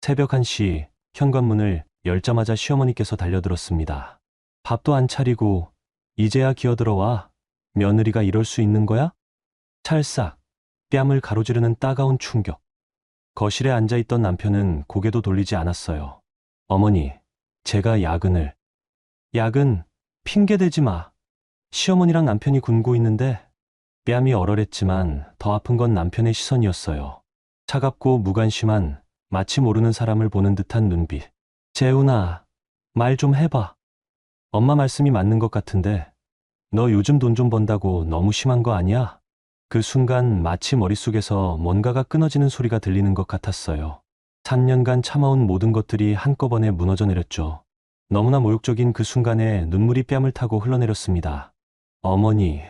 새벽 1시 현관문을 열자마자 시어머니께서 달려들었습니다. 밥도 안 차리고 이제야 기어들어와. 며느리가 이럴 수 있는 거야? 찰싹, 뺨을 가로지르는 따가운 충격. 거실에 앉아있던 남편은 고개도 돌리지 않았어요. 어머니, 제가 야근을. 야근, 핑계대지 마. 시어머니랑 남편이 굶고 있는데. 뺨이 얼얼했지만 더 아픈 건 남편의 시선이었어요. 차갑고 무관심한, 마치 모르는 사람을 보는 듯한 눈빛. 재훈아, 말 좀 해봐. 엄마 말씀이 맞는 것 같은데 너 요즘 돈 좀 번다고 너무 심한 거 아니야? 그 순간 마치 머릿속에서 뭔가가 끊어지는 소리가 들리는 것 같았어요. 3년간 참아온 모든 것들이 한꺼번에 무너져 내렸죠. 너무나 모욕적인 그 순간에 눈물이 뺨을 타고 흘러내렸습니다. 어머니,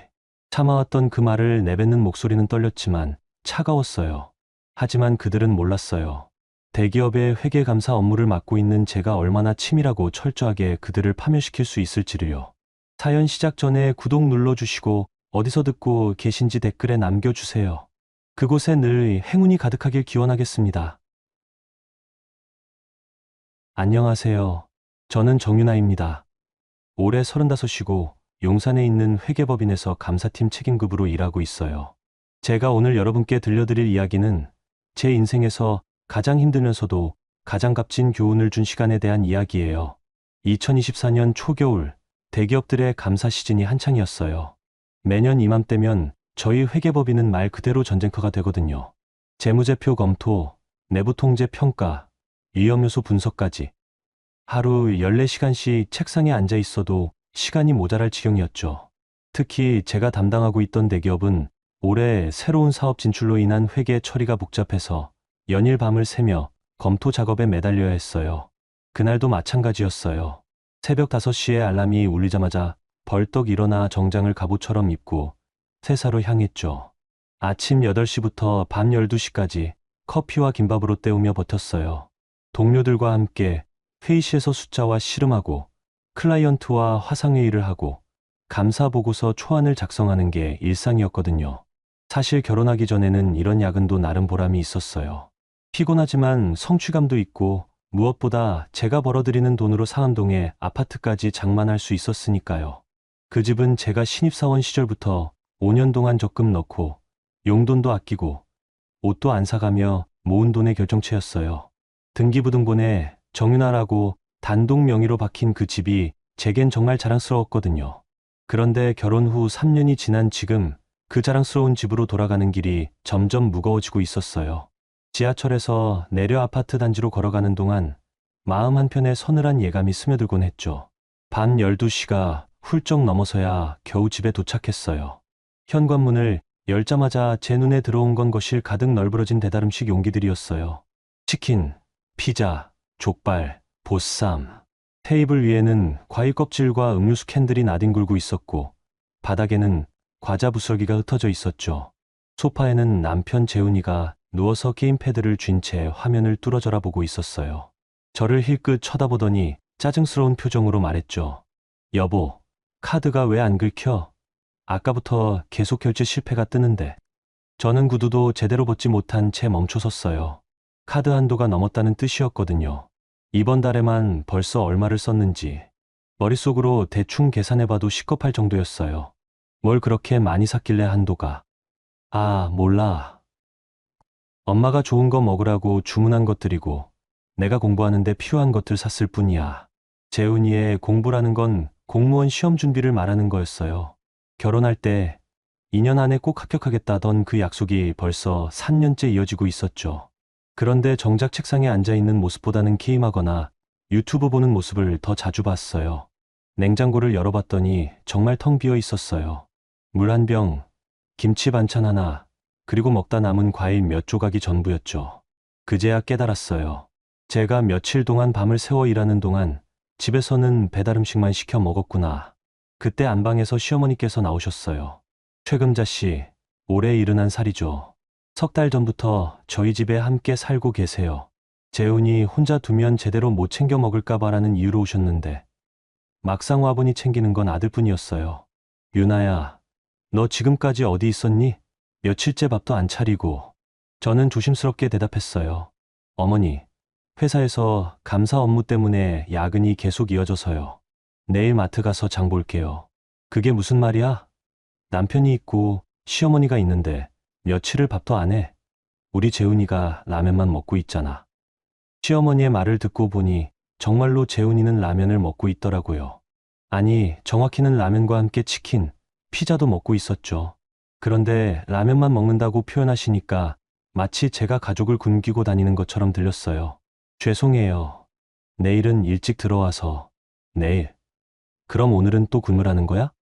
참아왔던 그 말을 내뱉는 목소리는 떨렸지만 차가웠어요. 하지만 그들은 몰랐어요. 대기업의 회계감사 업무를 맡고 있는 제가 얼마나 치밀하고 철저하게 그들을 파멸시킬 수 있을지를요. 사연 시작 전에 구독 눌러주시고 어디서 듣고 계신지 댓글에 남겨주세요. 그곳에 늘 행운이 가득하길 기원하겠습니다. 안녕하세요. 저는 정윤아입니다. 올해 35이고 용산에 있는 회계법인에서 감사팀 책임급으로 일하고 있어요. 제가 오늘 여러분께 들려드릴 이야기는 제 인생에서 가장 힘들면서도 가장 값진 교훈을 준 시간에 대한 이야기예요. 2024년 초겨울, 대기업들의 감사 시즌이 한창이었어요. 매년 이맘때면 저희 회계법인은 말 그대로 전쟁터가 되거든요. 재무제표 검토, 내부 통제 평가, 위험 요소 분석까지. 하루 14시간씩 책상에 앉아 있어도 시간이 모자랄 지경이었죠. 특히 제가 담당하고 있던 대기업은 올해 새로운 사업 진출로 인한 회계 처리가 복잡해서 연일 밤을 새며 검토 작업에 매달려야 했어요. 그날도 마찬가지였어요. 새벽 5시에 알람이 울리자마자 벌떡 일어나 정장을 갑옷처럼 입고 회사로 향했죠. 아침 8시부터 밤 12시까지 커피와 김밥으로 때우며 버텼어요. 동료들과 함께 회의실에서 숫자와 씨름하고 클라이언트와 화상회의를 하고 감사 보고서 초안을 작성하는 게 일상이었거든요. 사실 결혼하기 전에는 이런 야근도 나름 보람이 있었어요. 피곤하지만 성취감도 있고 무엇보다 제가 벌어들이는 돈으로 상암동에 아파트까지 장만할 수 있었으니까요. 그 집은 제가 신입사원 시절부터 5년 동안 적금 넣고 용돈도 아끼고 옷도 안 사가며 모은 돈의 결정체였어요. 등기부등본에 정윤아라고 단독 명의로 박힌 그 집이 제겐 정말 자랑스러웠거든요. 그런데 결혼 후 3년이 지난 지금 그 자랑스러운 집으로 돌아가는 길이 점점 무거워지고 있었어요. 지하철에서 내려 아파트 단지로 걸어가는 동안 마음 한편에 서늘한 예감이 스며들곤 했죠. 밤 12시가 훌쩍 넘어서야 겨우 집에 도착했어요. 현관문을 열자마자 제 눈에 들어온 건 거실 가득 널브러진 배달음식 용기들이었어요. 치킨, 피자, 족발, 보쌈. 테이블 위에는 과일 껍질과 음료수 캔들이 나뒹굴고 있었고 바닥에는 과자 부스러기가 흩어져 있었죠. 소파에는 남편 재훈이가 누워서 게임패드를 쥔 채 화면을 뚫어져라 보고 있었어요. 저를 힐끗 쳐다보더니 짜증스러운 표정으로 말했죠. 여보, 카드가 왜 안 긁혀? 아까부터 계속 결제 실패가 뜨는데. 저는 구두도 제대로 벗지 못한 채 멈춰섰어요. 카드 한도가 넘었다는 뜻이었거든요. 이번 달에만 벌써 얼마를 썼는지 머릿속으로 대충 계산해봐도 식겁할 정도였어요. 뭘 그렇게 많이 샀길래 한도가. 아, 몰라. 엄마가 좋은 거 먹으라고 주문한 것들이고 내가 공부하는데 필요한 것들 샀을 뿐이야. 재훈이의 공부라는 건 공무원 시험 준비를 말하는 거였어요. 결혼할 때 2년 안에 꼭 합격하겠다던 그 약속이 벌써 3년째 이어지고 있었죠. 그런데 정작 책상에 앉아있는 모습보다는 게임하거나 유튜브 보는 모습을 더 자주 봤어요. 냉장고를 열어봤더니 정말 텅 비어 있었어요. 물 한 병, 김치 반찬 하나, 그리고 먹다 남은 과일 몇 조각이 전부였죠. 그제야 깨달았어요. 제가 며칠 동안 밤을 새워 일하는 동안 집에서는 배달음식만 시켜 먹었구나. 그때 안방에서 시어머니께서 나오셨어요. 최금자 씨, 올해 71살이죠. 석 달 전부터 저희 집에 함께 살고 계세요. 재훈이 혼자 두면 제대로 못 챙겨 먹을까봐라는 이유로 오셨는데 막상 와보니 챙기는 건 아들뿐이었어요. 윤아야, 너 지금까지 어디 있었니? 며칠째 밥도 안 차리고. 저는 조심스럽게 대답했어요. 어머니, 회사에서 감사 업무 때문에 야근이 계속 이어져서요. 내일 마트 가서 장 볼게요. 그게 무슨 말이야? 남편이 있고 시어머니가 있는데 며칠을 밥도 안 해. 우리 재훈이가 라면만 먹고 있잖아. 시어머니의 말을 듣고 보니 정말로 재훈이는 라면을 먹고 있더라고요. 아니, 정확히는 라면과 함께 치킨, 피자도 먹고 있었죠. 그런데 라면만 먹는다고 표현하시니까 마치 제가 가족을 굶기고 다니는 것처럼 들렸어요. 죄송해요. 내일은 일찍 들어와서. 내일? 그럼 오늘은 또 굶으라는 거야?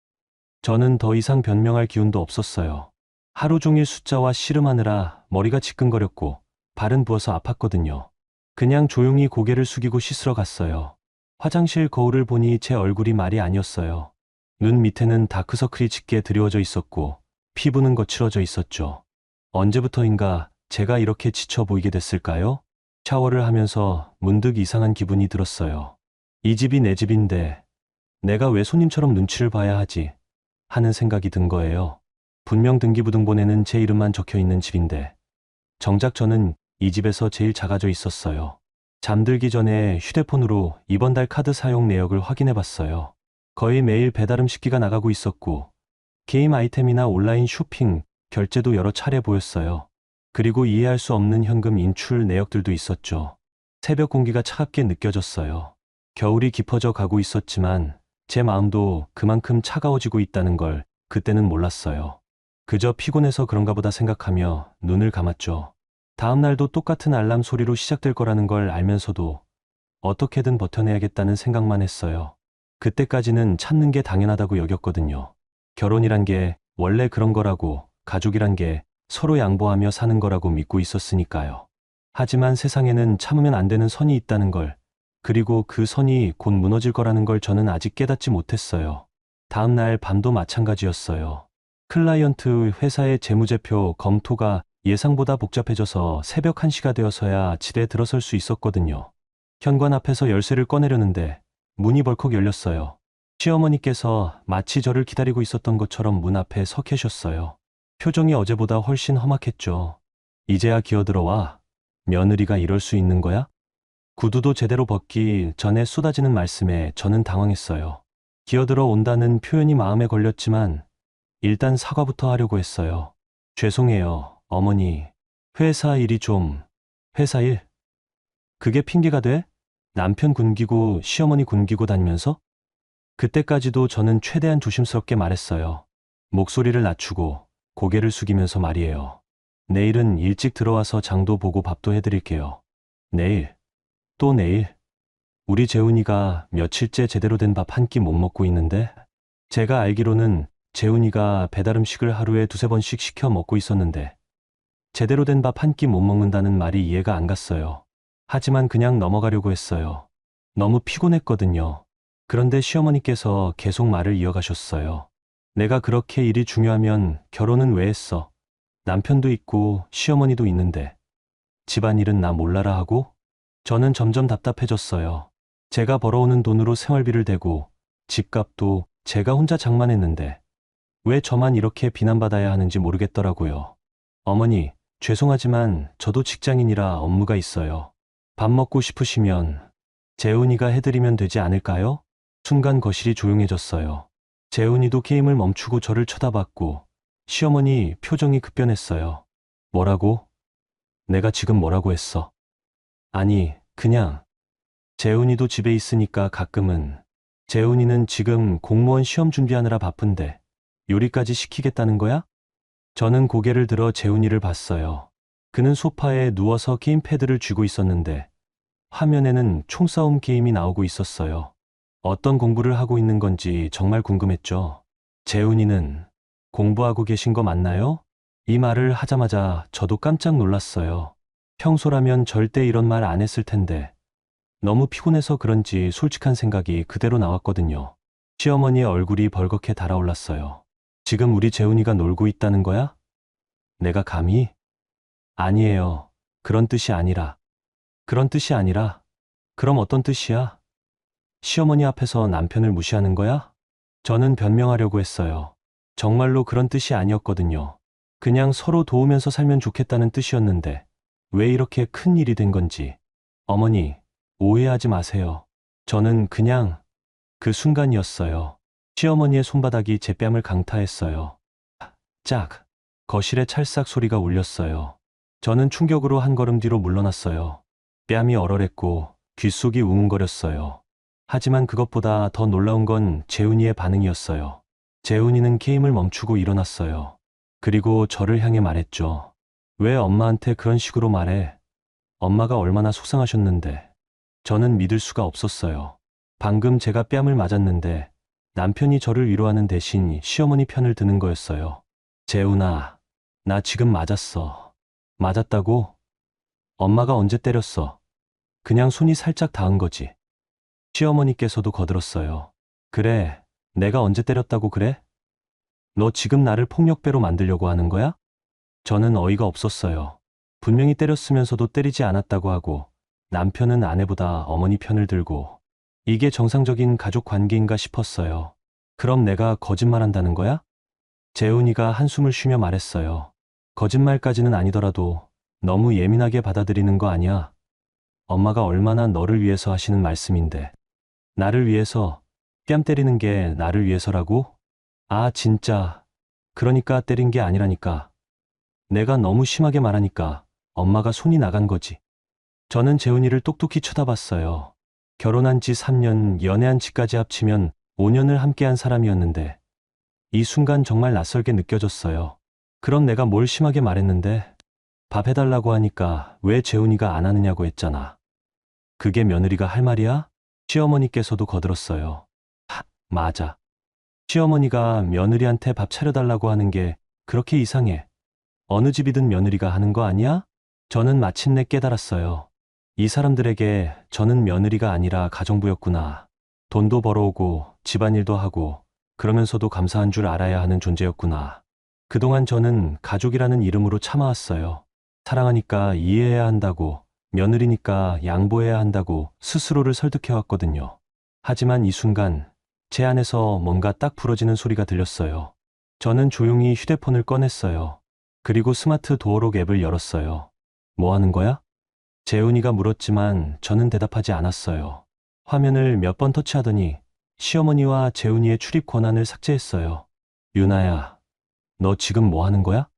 저는 더 이상 변명할 기운도 없었어요. 하루 종일 숫자와 씨름하느라 머리가 지끈거렸고 발은 부어서 아팠거든요. 그냥 조용히 고개를 숙이고 씻으러 갔어요. 화장실 거울을 보니 제 얼굴이 말이 아니었어요. 눈 밑에는 다크서클이 짙게 드리워져 있었고 피부는 거칠어져 있었죠. 언제부터인가 제가 이렇게 지쳐 보이게 됐을까요? 샤워를 하면서 문득 이상한 기분이 들었어요. 이 집이 내 집인데 내가 왜 손님처럼 눈치를 봐야 하지? 하는 생각이 든 거예요. 분명 등기부등본에는 제 이름만 적혀 있는 집인데 정작 저는 이 집에서 제일 작아져 있었어요. 잠들기 전에 휴대폰으로 이번 달 카드 사용 내역을 확인해 봤어요. 거의 매일 배달 음식기가 나가고 있었고 게임 아이템이나 온라인 쇼핑, 결제도 여러 차례 보였어요. 그리고 이해할 수 없는 현금 인출 내역들도 있었죠. 새벽 공기가 차갑게 느껴졌어요. 겨울이 깊어져 가고 있었지만 제 마음도 그만큼 차가워지고 있다는 걸 그때는 몰랐어요. 그저 피곤해서 그런가 보다 생각하며 눈을 감았죠. 다음 날도 똑같은 알람 소리로 시작될 거라는 걸 알면서도 어떻게든 버텨내야겠다는 생각만 했어요. 그때까지는 참는 게 당연하다고 여겼거든요. 결혼이란 게 원래 그런 거라고, 가족이란 게 서로 양보하며 사는 거라고 믿고 있었으니까요. 하지만 세상에는 참으면 안 되는 선이 있다는 걸, 그리고 그 선이 곧 무너질 거라는 걸 저는 아직 깨닫지 못했어요. 다음 날 밤도 마찬가지였어요. 클라이언트 회사의 재무제표 검토가 예상보다 복잡해져서 새벽 1시가 되어서야 집에 들어설 수 있었거든요. 현관 앞에서 열쇠를 꺼내려는데 문이 벌컥 열렸어요. 시어머니께서 마치 저를 기다리고 있었던 것처럼 문 앞에 서 계셨어요. 표정이 어제보다 훨씬 험악했죠. 이제야 기어들어와. 며느리가 이럴 수 있는 거야? 구두도 제대로 벗기 전에 쏟아지는 말씀에 저는 당황했어요. 기어들어 온다는 표현이 마음에 걸렸지만 일단 사과부터 하려고 했어요. 죄송해요, 어머니. 회사 일이 좀... 회사 일? 그게 핑계가 돼? 남편 굶기고 시어머니 굶기고 다니면서? 그때까지도 저는 최대한 조심스럽게 말했어요. 목소리를 낮추고 고개를 숙이면서 말이에요. 내일은 일찍 들어와서 장도 보고 밥도 해드릴게요. 내일? 또 내일? 우리 재훈이가 며칠째 제대로 된 밥 한 끼 못 먹고 있는데? 제가 알기로는 재훈이가 배달 음식을 하루에 2~3번씩 시켜 먹고 있었는데 제대로 된 밥 한 끼 못 먹는다는 말이 이해가 안 갔어요. 하지만 그냥 넘어가려고 했어요. 너무 피곤했거든요. 그런데 시어머니께서 계속 말을 이어가셨어요. 내가 그렇게 일이 중요하면 결혼은 왜 했어? 남편도 있고 시어머니도 있는데 집안일은 나 몰라라 하고? 저는 점점 답답해졌어요. 제가 벌어오는 돈으로 생활비를 대고 집값도 제가 혼자 장만했는데 왜 저만 이렇게 비난받아야 하는지 모르겠더라고요. 어머니, 죄송하지만 저도 직장인이라 업무가 있어요. 밥 먹고 싶으시면 재훈이가 해드리면 되지 않을까요? 순간 거실이 조용해졌어요. 재훈이도 게임을 멈추고 저를 쳐다봤고 시어머니 표정이 급변했어요. 뭐라고? 내가 지금 뭐라고 했어? 아니, 그냥 재훈이도 집에 있으니까 가끔은. 재훈이는 지금 공무원 시험 준비하느라 바쁜데 요리까지 시키겠다는 거야? 저는 고개를 들어 재훈이를 봤어요. 그는 소파에 누워서 게임패드를 쥐고 있었는데 화면에는 총싸움 게임이 나오고 있었어요. 어떤 공부를 하고 있는 건지 정말 궁금했죠. 재훈이는 공부하고 계신 거 맞나요? 이 말을 하자마자 저도 깜짝 놀랐어요. 평소라면 절대 이런 말 안 했을 텐데 너무 피곤해서 그런지 솔직한 생각이 그대로 나왔거든요. 시어머니의 얼굴이 벌겋게 달아올랐어요. 지금 우리 재훈이가 놀고 있다는 거야? 내가 감히? 아니에요. 그런 뜻이 아니라. 그런 뜻이 아니라? 그럼 어떤 뜻이야? 시어머니 앞에서 남편을 무시하는 거야? 저는 변명하려고 했어요. 정말로 그런 뜻이 아니었거든요. 그냥 서로 도우면서 살면 좋겠다는 뜻이었는데 왜 이렇게 큰 일이 된 건지. 어머니, 오해하지 마세요. 저는 그냥 그 순간이었어요. 시어머니의 손바닥이 제 뺨을 강타했어요. 짝! 거실에 찰싹 소리가 울렸어요. 저는 충격으로 한 걸음 뒤로 물러났어요. 뺨이 얼얼했고 귓속이 웅웅거렸어요. 하지만 그것보다 더 놀라운 건 재훈이의 반응이었어요. 재훈이는 게임을 멈추고 일어났어요. 그리고 저를 향해 말했죠. 왜 엄마한테 그런 식으로 말해? 엄마가 얼마나 속상하셨는데. 저는 믿을 수가 없었어요. 방금 제가 뺨을 맞았는데 남편이 저를 위로하는 대신 시어머니 편을 드는 거였어요. 재훈아, 나 지금 맞았어. 맞았다고? 엄마가 언제 때렸어? 그냥 손이 살짝 닿은 거지. 시어머니께서도 거들었어요. 그래, 내가 언제 때렸다고 그래? 너 지금 나를 폭력배로 만들려고 하는 거야? 저는 어이가 없었어요. 분명히 때렸으면서도 때리지 않았다고 하고 남편은 아내보다 어머니 편을 들고 이게 정상적인 가족 관계인가 싶었어요. 그럼 내가 거짓말한다는 거야? 재훈이가 한숨을 쉬며 말했어요. 거짓말까지는 아니더라도 너무 예민하게 받아들이는 거 아니야? 엄마가 얼마나 너를 위해서 하시는 말씀인데. 나를 위해서, 뺨 때리는 게 나를 위해서라고? 아, 진짜. 그러니까 때린 게 아니라니까. 내가 너무 심하게 말하니까 엄마가 손이 나간 거지. 저는 재훈이를 똑똑히 쳐다봤어요. 결혼한 지 3년, 연애한 지까지 합치면 5년을 함께한 사람이었는데 이 순간 정말 낯설게 느껴졌어요. 그럼 내가 뭘 심하게 말했는데? 밥 해달라고 하니까 왜 재훈이가 안 하느냐고 했잖아. 그게 며느리가 할 말이야? 시어머니께서도 거들었어요. 맞아. 시어머니가 며느리한테 밥 차려달라고 하는 게 그렇게 이상해. 어느 집이든 며느리가 하는 거 아니야? 저는 마침내 깨달았어요. 이 사람들에게 저는 며느리가 아니라 가정부였구나. 돈도 벌어오고 집안일도 하고 그러면서도 감사한 줄 알아야 하는 존재였구나. 그동안 저는 가족이라는 이름으로 참아왔어요. 사랑하니까 이해해야 한다고, 며느리니까 양보해야 한다고 스스로를 설득해왔거든요. 하지만 이 순간 제 안에서 뭔가 딱 부러지는 소리가 들렸어요. 저는 조용히 휴대폰을 꺼냈어요. 그리고 스마트 도어록 앱을 열었어요. 뭐 하는 거야? 재훈이가 물었지만 저는 대답하지 않았어요. 화면을 몇 번 터치하더니 시어머니와 재훈이의 출입 권한을 삭제했어요. 유나야, 너 지금 뭐 하는 거야?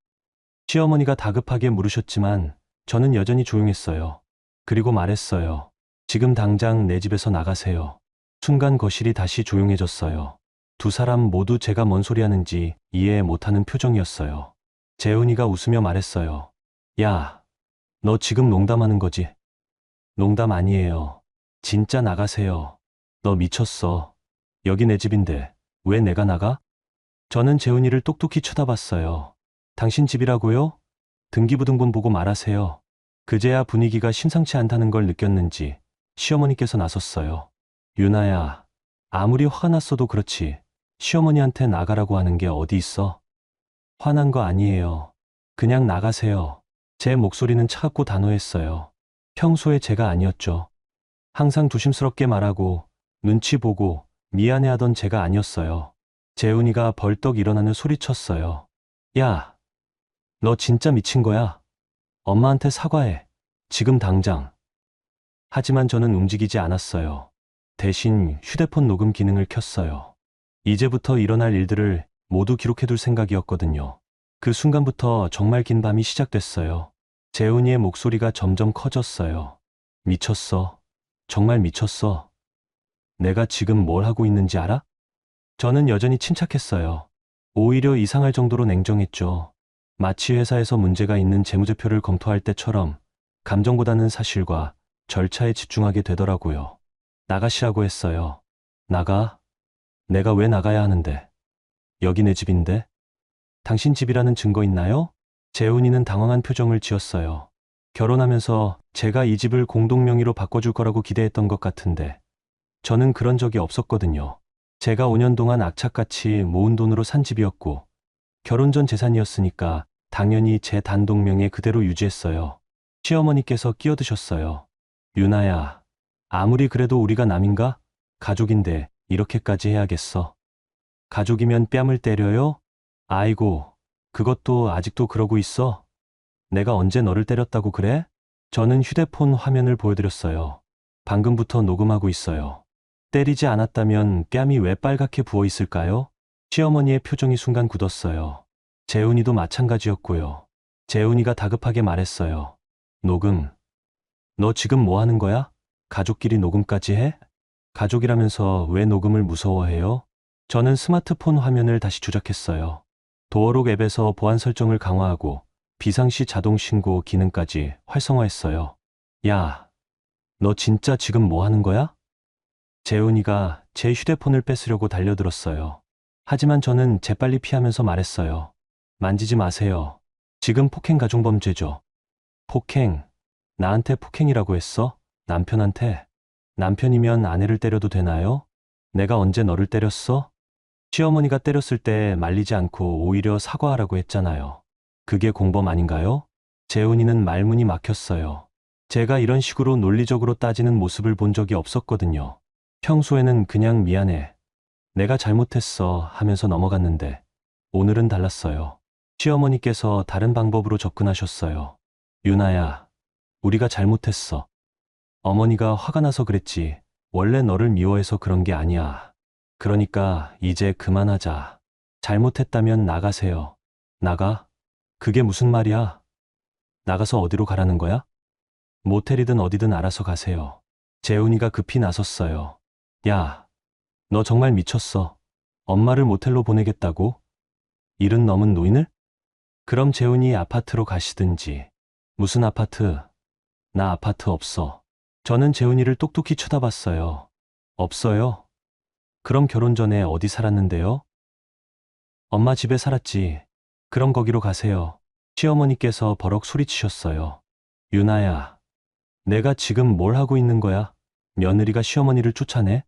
시어머니가 다급하게 물으셨지만 저는 여전히 조용했어요. 그리고 말했어요. 지금 당장 내 집에서 나가세요. 순간 거실이 다시 조용해졌어요. 두 사람 모두 제가 뭔 소리 하는지 이해 못하는 표정이었어요. 재훈이가 웃으며 말했어요. 야, 너 지금 농담하는 거지? 농담 아니에요. 진짜 나가세요. 너 미쳤어. 여기 내 집인데 왜 내가 나가? 저는 재훈이를 똑똑히 쳐다봤어요. 당신 집이라고요? 등기부등본 보고 말하세요. 그제야 분위기가 심상치 않다는 걸 느꼈는지 시어머니께서 나섰어요. 유나야, 아무리 화가 났어도 그렇지. 시어머니한테 나가라고 하는 게 어디 있어? 화난 거 아니에요. 그냥 나가세요. 제 목소리는 차갑고 단호했어요. 평소에 제가 아니었죠. 항상 조심스럽게 말하고 눈치 보고 미안해하던 제가 아니었어요. 재훈이가 벌떡 일어나는 소리쳤어요. 야, 너 진짜 미친 거야? 엄마한테 사과해. 지금 당장. 하지만 저는 움직이지 않았어요. 대신 휴대폰 녹음 기능을 켰어요. 이제부터 일어날 일들을 모두 기록해둘 생각이었거든요. 그 순간부터 정말 긴 밤이 시작됐어요. 재훈이의 목소리가 점점 커졌어요. 미쳤어. 정말 미쳤어. 내가 지금 뭘 하고 있는지 알아? 저는 여전히 침착했어요. 오히려 이상할 정도로 냉정했죠. 마치 회사에서 문제가 있는 재무제표를 검토할 때처럼 감정보다는 사실과 절차에 집중하게 되더라고요. 나가시라고 했어요. 나가? 내가 왜 나가야 하는데? 여기 내 집인데? 당신 집이라는 증거 있나요? 재훈이는 당황한 표정을 지었어요. 결혼하면서 제가 이 집을 공동명의로 바꿔줄 거라고 기대했던 것 같은데 저는 그런 적이 없었거든요. 제가 5년 동안 악착같이 모은 돈으로 산 집이었고 결혼 전 재산이었으니까 당연히 제 단독명에 그대로 유지했어요. 시어머니께서 끼어드셨어요. 유나야, 아무리 그래도 우리가 남인가? 가족인데 이렇게까지 해야겠어. 가족이면 뺨을 때려요? 아이고, 그것도 아직도 그러고 있어? 내가 언제 너를 때렸다고 그래? 저는 휴대폰 화면을 보여드렸어요. 방금부터 녹음하고 있어요. 때리지 않았다면 뺨이 왜 빨갛게 부어 있을까요? 시어머니의 표정이 순간 굳었어요. 재훈이도 마찬가지였고요. 재훈이가 다급하게 말했어요. 녹음. 너 지금 뭐 하는 거야? 가족끼리 녹음까지 해? 가족이라면서 왜 녹음을 무서워해요? 저는 스마트폰 화면을 다시 조작했어요. 도어록 앱에서 보안 설정을 강화하고 비상시 자동 신고 기능까지 활성화했어요. 야, 너 진짜 지금 뭐 하는 거야? 재훈이가 제 휴대폰을 뺏으려고 달려들었어요. 하지만 저는 재빨리 피하면서 말했어요. 만지지 마세요. 지금 폭행 가중범죄죠. 폭행. 나한테 폭행이라고 했어? 남편한테? 남편이면 아내를 때려도 되나요? 내가 언제 너를 때렸어? 시어머니가 때렸을 때 말리지 않고 오히려 사과하라고 했잖아요. 그게 공범 아닌가요? 재훈이는 말문이 막혔어요. 제가 이런 식으로 논리적으로 따지는 모습을 본 적이 없었거든요. 평소에는 그냥 미안해. 내가 잘못했어 하면서 넘어갔는데 오늘은 달랐어요. 시어머니께서 다른 방법으로 접근하셨어요. 유나야, 우리가 잘못했어. 어머니가 화가 나서 그랬지. 원래 너를 미워해서 그런 게 아니야. 그러니까 이제 그만하자. 잘못했다면 나가세요. 나가? 그게 무슨 말이야? 나가서 어디로 가라는 거야? 모텔이든 어디든 알아서 가세요. 재훈이가 급히 나섰어요. 야, 너 정말 미쳤어. 엄마를 모텔로 보내겠다고? 일은 넘은 노인을? 그럼 재훈이 아파트로 가시든지. 무슨 아파트? 나 아파트 없어. 저는 재훈이를 똑똑히 쳐다봤어요. 없어요? 그럼 결혼 전에 어디 살았는데요? 엄마 집에 살았지. 그럼 거기로 가세요. 시어머니께서 버럭 소리치셨어요. 유나야, 내가 지금 뭘 하고 있는 거야? 며느리가 시어머니를 쫓아내?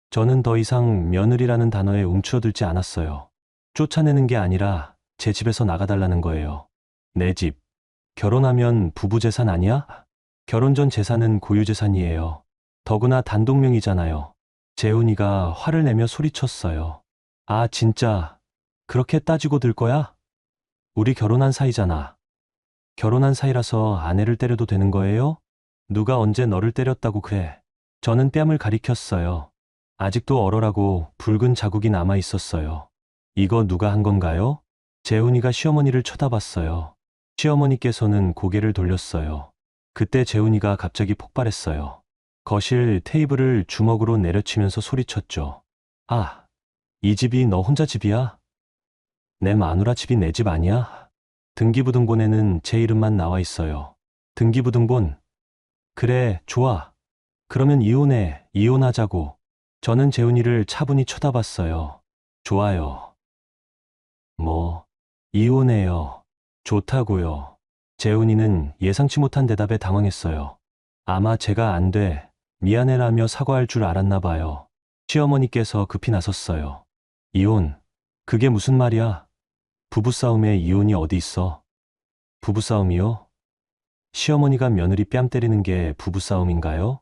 저는 더 이상 며느리라는 단어에 움츠러들지 않았어요. 쫓아내는 게 아니라 제 집에서 나가달라는 거예요. 내 집. 결혼하면 부부 재산 아니야? 결혼 전 재산은 고유 재산이에요. 더구나 단독명이잖아요. 재훈이가 화를 내며 소리쳤어요. 아, 진짜 그렇게 따지고 들 거야? 우리 결혼한 사이잖아. 결혼한 사이라서 아내를 때려도 되는 거예요? 누가 언제 너를 때렸다고 그래? 저는 뺨을 가리켰어요. 아직도 얼얼하고 붉은 자국이 남아 있었어요. 이거 누가 한 건가요? 재훈이가 시어머니를 쳐다봤어요. 시어머니께서는 고개를 돌렸어요. 그때 재훈이가 갑자기 폭발했어요. 거실 테이블을 주먹으로 내려치면서 소리쳤죠. 아, 이 집이 너 혼자 집이야? 내 마누라 집이 내 집 아니야? 등기부등본에는 제 이름만 나와 있어요. 등기부등본? 그래, 좋아. 그러면 이혼해, 이혼하자고. 저는 재훈이를 차분히 쳐다봤어요. 좋아요. 뭐, 이혼해요. 좋다고요. 재훈이는 예상치 못한 대답에 당황했어요. 아마 제가 안 돼, 미안해라며 사과할 줄 알았나 봐요. 시어머니께서 급히 나섰어요. 이혼? 그게 무슨 말이야? 부부싸움에 이혼이 어디 있어? 부부싸움이요? 시어머니가 며느리 뺨 때리는 게 부부싸움인가요?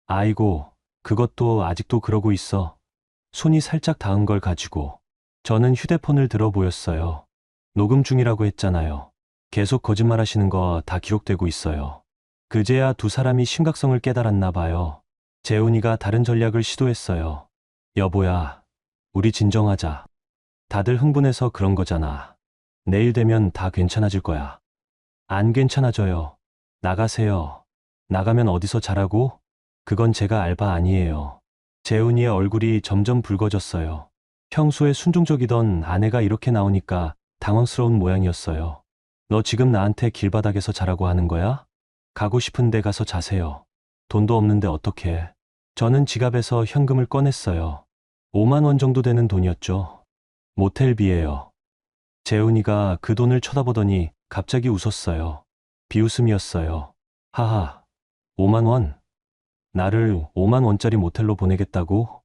아이고, 그것도 아직도 그러고 있어. 손이 살짝 닿은 걸 가지고. 저는 휴대폰을 들어 보였어요. 녹음 중이라고 했잖아요. 계속 거짓말하시는 거 다 기록되고 있어요. 그제야 두 사람이 심각성을 깨달았나 봐요. 재훈이가 다른 전략을 시도했어요. 여보야, 우리 진정하자. 다들 흥분해서 그런 거잖아. 내일 되면 다 괜찮아질 거야. 안 괜찮아져요. 나가세요. 나가면 어디서 자라고? 그건 제가 알 바 아니에요. 재훈이의 얼굴이 점점 붉어졌어요. 평소에 순종적이던 아내가 이렇게 나오니까 당황스러운 모양이었어요. 너 지금 나한테 길바닥에서 자라고 하는 거야? 가고 싶은 데 가서 자세요. 돈도 없는데 어떡해. 저는 지갑에서 현금을 꺼냈어요. 5만 원 정도 되는 돈이었죠. 모텔비예요. 재훈이가 그 돈을 쳐다보더니 갑자기 웃었어요. 비웃음이었어요. 하하, 5만 원? 나를 5만 원짜리 모텔로 보내겠다고?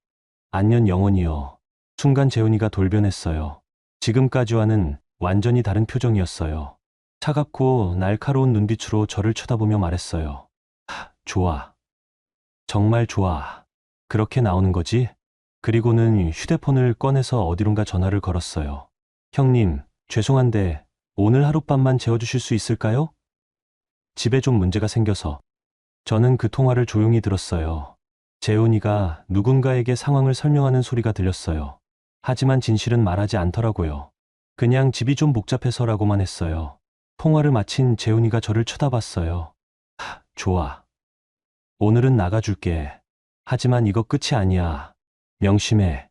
안녕 영원이요. 순간 재훈이가 돌변했어요. 지금까지와는 완전히 다른 표정이었어요. 차갑고 날카로운 눈빛으로 저를 쳐다보며 말했어요. 좋아. 정말 좋아. 그렇게 나오는 거지? 그리고는 휴대폰을 꺼내서 어디론가 전화를 걸었어요. 형님, 죄송한데 오늘 하룻밤만 재워주실 수 있을까요? 집에 좀 문제가 생겨서. 저는 그 통화를 조용히 들었어요. 재훈이가 누군가에게 상황을 설명하는 소리가 들렸어요. 하지만 진실은 말하지 않더라고요. 그냥 집이 좀 복잡해서라고만 했어요. 통화를 마친 재훈이가 저를 쳐다봤어요. 좋아. 오늘은 나가줄게. 하지만 이거 끝이 아니야. 명심해.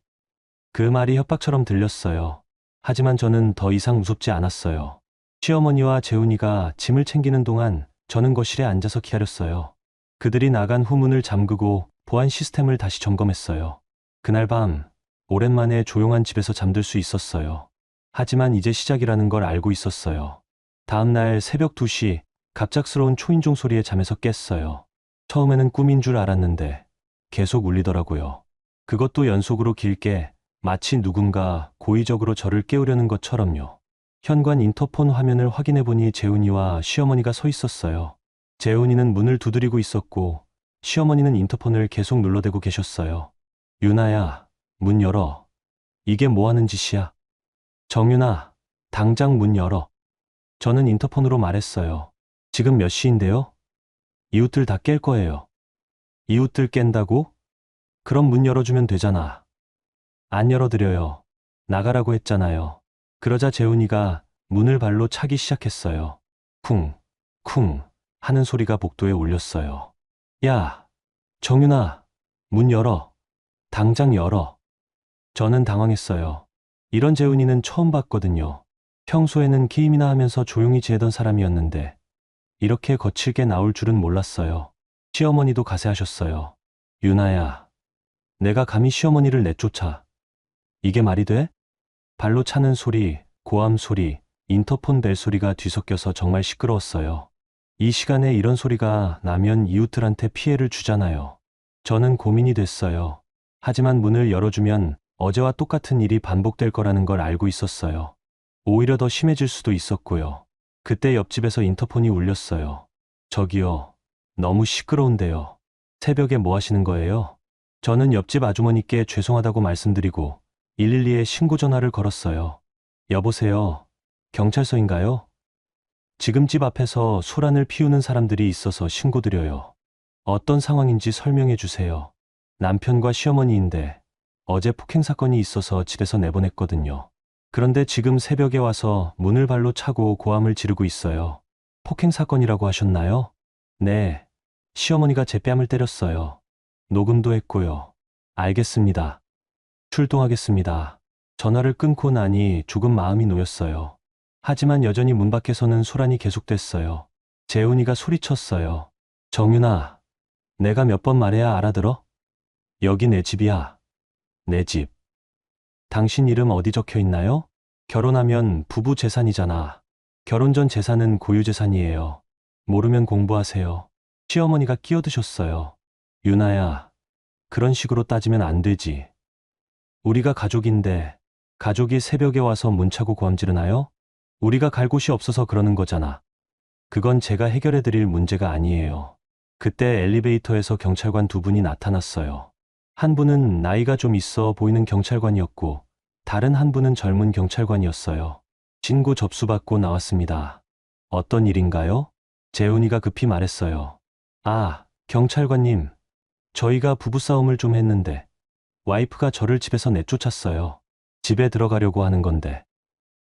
그 말이 협박처럼 들렸어요. 하지만 저는 더 이상 무섭지 않았어요. 시어머니와 재훈이가 짐을 챙기는 동안 저는 거실에 앉아서 기다렸어요. 그들이 나간 후 문을 잠그고 보안 시스템을 다시 점검했어요. 그날 밤, 오랜만에 조용한 집에서 잠들 수 있었어요. 하지만 이제 시작이라는 걸 알고 있었어요. 다음 날 새벽 2시, 갑작스러운 초인종 소리에 잠에서 깼어요. 처음에는 꿈인 줄 알았는데 계속 울리더라고요. 그것도 연속으로 길게, 마치 누군가 고의적으로 저를 깨우려는 것처럼요. 현관 인터폰 화면을 확인해 보니 재훈이와 시어머니가 서 있었어요. 재훈이는 문을 두드리고 있었고 시어머니는 인터폰을 계속 눌러대고 계셨어요. 유나야, 문 열어. 이게 뭐 하는 짓이야? 정유나, 당장 문 열어. 저는 인터폰으로 말했어요. 지금 몇 시인데요? 이웃들 다 깰 거예요. 이웃들 깬다고? 그럼 문 열어주면 되잖아. 안 열어드려요. 나가라고 했잖아요. 그러자 재훈이가 문을 발로 차기 시작했어요. 쿵, 쿵 하는 소리가 복도에 울렸어요. 야, 정윤아, 문 열어. 당장 열어. 저는 당황했어요. 이런 재훈이는 처음 봤거든요. 평소에는 게임이나 하면서 조용히 지내던 사람이었는데 이렇게 거칠게 나올 줄은 몰랐어요. 시어머니도 가세하셨어요. 유나야, 내가 감히 시어머니를 내쫓아. 이게 말이 돼? 발로 차는 소리, 고함 소리, 인터폰 벨 소리가 뒤섞여서 정말 시끄러웠어요. 이 시간에 이런 소리가 나면 이웃들한테 피해를 주잖아요. 저는 고민이 됐어요. 하지만 문을 열어주면 어제와 똑같은 일이 반복될 거라는 걸 알고 있었어요. 오히려 더 심해질 수도 있었고요. 그때 옆집에서 인터폰이 울렸어요. 저기요, 너무 시끄러운데요. 새벽에 뭐 하시는 거예요? 저는 옆집 아주머니께 죄송하다고 말씀드리고 112에 신고 전화를 걸었어요. 여보세요, 경찰서인가요? 지금 집 앞에서 소란을 피우는 사람들이 있어서 신고드려요. 어떤 상황인지 설명해 주세요. 남편과 시어머니인데 어제 폭행 사건이 있어서 집에서 내보냈거든요. 그런데 지금 새벽에 와서 문을 발로 차고 고함을 지르고 있어요. 폭행 사건이라고 하셨나요? 네, 시어머니가 제 뺨을 때렸어요. 녹음도 했고요. 알겠습니다. 출동하겠습니다. 전화를 끊고 나니 조금 마음이 놓였어요. 하지만 여전히 문 밖에서는 소란이 계속됐어요. 재훈이가 소리쳤어요. 정윤아, 내가 몇 번 말해야 알아들어? 여기 내 집이야. 내 집. 당신 이름 어디 적혀 있나요? 결혼하면 부부 재산이잖아. 결혼 전 재산은 고유 재산이에요. 모르면 공부하세요. 시어머니가 끼어드셨어요. 유나야, 그런 식으로 따지면 안 되지. 우리가 가족인데 가족이 새벽에 와서 문 차고 고함 지르나요? 우리가 갈 곳이 없어서 그러는 거잖아. 그건 제가 해결해 드릴 문제가 아니에요. 그때 엘리베이터에서 경찰관 두 분이 나타났어요. 한 분은 나이가 좀 있어 보이는 경찰관이었고 다른 한 분은 젊은 경찰관이었어요. 신고 접수받고 나왔습니다. 어떤 일인가요? 재훈이가 급히 말했어요. 아, 경찰관님, 저희가 부부싸움을 좀 했는데 와이프가 저를 집에서 내쫓았어요. 집에 들어가려고 하는 건데.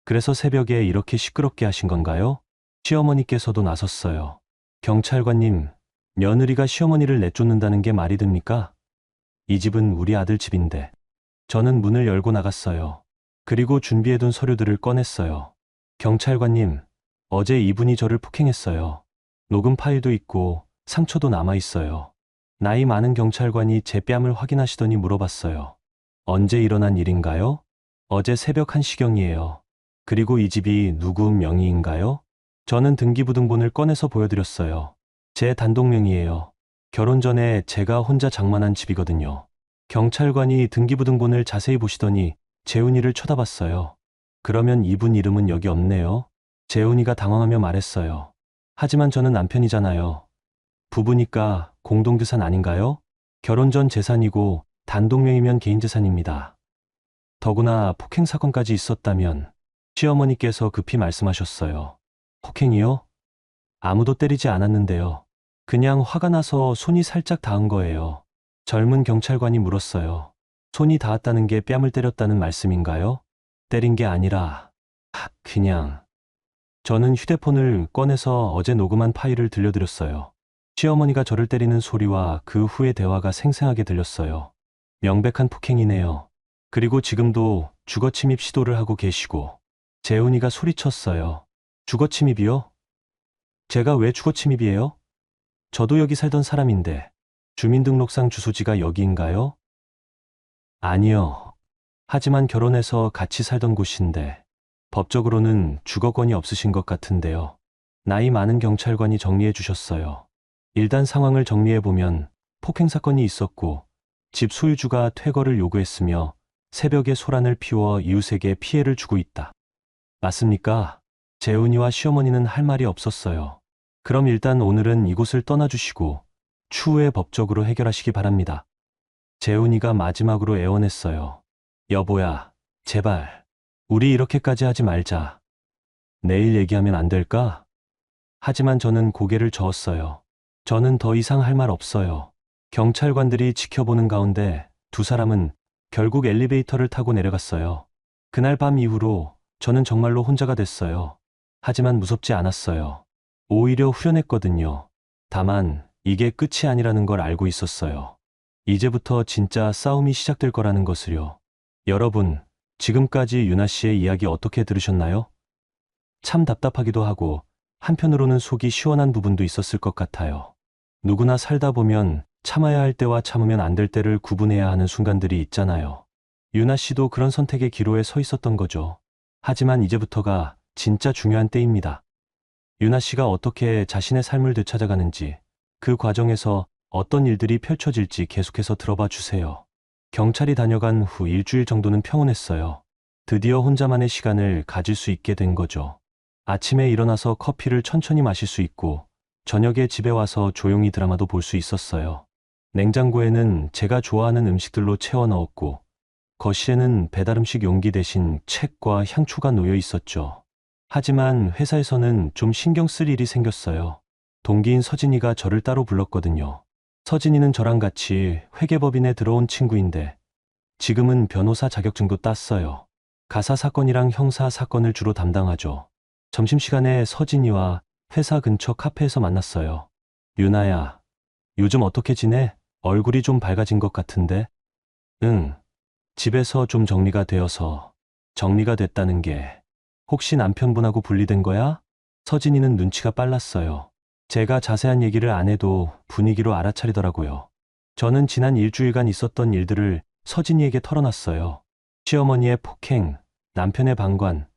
그래서 새벽에 이렇게 시끄럽게 하신 건가요? 시어머니께서도 나섰어요. 경찰관님, 며느리가 시어머니를 내쫓는다는 게 말이 됩니까? 이 집은 우리 아들 집인데. 저는 문을 열고 나갔어요. 그리고 준비해둔 서류들을 꺼냈어요. 경찰관님, 어제 이분이 저를 폭행했어요. 녹음 파일도 있고 상처도 남아있어요. 나이 많은 경찰관이 제 뺨을 확인하시더니 물어봤어요. 언제 일어난 일인가요? 어제 새벽 1시경이에요. 그리고 이 집이 누구 명의인가요? 저는 등기부등본을 꺼내서 보여드렸어요. 제 단독 명의예요. 결혼 전에 제가 혼자 장만한 집이거든요. 경찰관이 등기부등본을 자세히 보시더니 재훈이를 쳐다봤어요. 그러면 이분 이름은 여기 없네요. 재훈이가 당황하며 말했어요. 하지만 저는 남편이잖아요. 부부니까 공동재산 아닌가요? 결혼 전 재산이고 단독명의면 개인재산입니다. 더구나 폭행 사건까지 있었다면 시어머니께서 급히 말씀하셨어요. 폭행이요? 아무도 때리지 않았는데요. 그냥 화가 나서 손이 살짝 닿은 거예요. 젊은 경찰관이 물었어요. 손이 닿았다는 게 뺨을 때렸다는 말씀인가요? 때린 게 아니라, 그냥. 저는 휴대폰을 꺼내서 어제 녹음한 파일을 들려드렸어요. 시어머니가 저를 때리는 소리와 그 후의 대화가 생생하게 들렸어요. 명백한 폭행이네요. 그리고 지금도 주거침입 시도를 하고 계시고, 재훈이가 소리쳤어요. 주거침입이요? 제가 왜 주거침입이에요? 저도 여기 살던 사람인데, 주민등록상 주소지가 여기인가요? 아니요. 하지만 결혼해서 같이 살던 곳인데, 법적으로는 주거권이 없으신 것 같은데요. 나이 많은 경찰관이 정리해 주셨어요. 일단 상황을 정리해보면 폭행 사건이 있었고 집 소유주가 퇴거를 요구했으며 새벽에 소란을 피워 이웃에게 피해를 주고 있다. 맞습니까? 재훈이와 시어머니는 할 말이 없었어요. 그럼 일단 오늘은 이곳을 떠나주시고 추후에 법적으로 해결하시기 바랍니다. 재훈이가 마지막으로 애원했어요. 여보야, 제발. 우리 이렇게까지 하지 말자. 내일 얘기하면 안 될까? 하지만 저는 고개를 저었어요. 저는 더 이상 할 말 없어요. 경찰관들이 지켜보는 가운데 두 사람은 결국 엘리베이터를 타고 내려갔어요. 그날 밤 이후로 저는 정말로 혼자가 됐어요. 하지만 무섭지 않았어요. 오히려 후련했거든요. 다만 이게 끝이 아니라는 걸 알고 있었어요. 이제부터 진짜 싸움이 시작될 거라는 것을요. 여러분, 지금까지 유나 씨의 이야기 어떻게 들으셨나요? 참 답답하기도 하고 한편으로는 속이 시원한 부분도 있었을 것 같아요. 누구나 살다 보면 참아야 할 때와 참으면 안 될 때를 구분해야 하는 순간들이 있잖아요. 유나 씨도 그런 선택의 기로에 서 있었던 거죠. 하지만 이제부터가 진짜 중요한 때입니다. 유나 씨가 어떻게 자신의 삶을 되찾아가는지, 그 과정에서 어떤 일들이 펼쳐질지 계속해서 들어봐 주세요. 경찰이 다녀간 후 일주일 정도는 평온했어요. 드디어 혼자만의 시간을 가질 수 있게 된 거죠. 아침에 일어나서 커피를 천천히 마실 수 있고 저녁에 집에 와서 조용히 드라마도 볼 수 있었어요. 냉장고에는 제가 좋아하는 음식들로 채워 넣었고 거실에는 배달음식 용기 대신 책과 향초가 놓여 있었죠. 하지만 회사에서는 좀 신경 쓸 일이 생겼어요. 동기인 서진이가 저를 따로 불렀거든요. 서진이는 저랑 같이 회계법인에 들어온 친구인데 지금은 변호사 자격증도 땄어요. 가사 사건이랑 형사 사건을 주로 담당하죠. 점심시간에 서진이와 회사 근처 카페에서 만났어요. 유나야, 요즘 어떻게 지내? 얼굴이 좀 밝아진 것 같은데? 응, 집에서 좀 정리가 되어서. 정리가 됐다는 게 혹시 남편분하고 분리된 거야? 서진이는 눈치가 빨랐어요. 제가 자세한 얘기를 안 해도 분위기로 알아차리더라고요. 저는 지난 일주일간 있었던 일들을 서진이에게 털어놨어요. 시어머니의 폭행, 남편의 방관,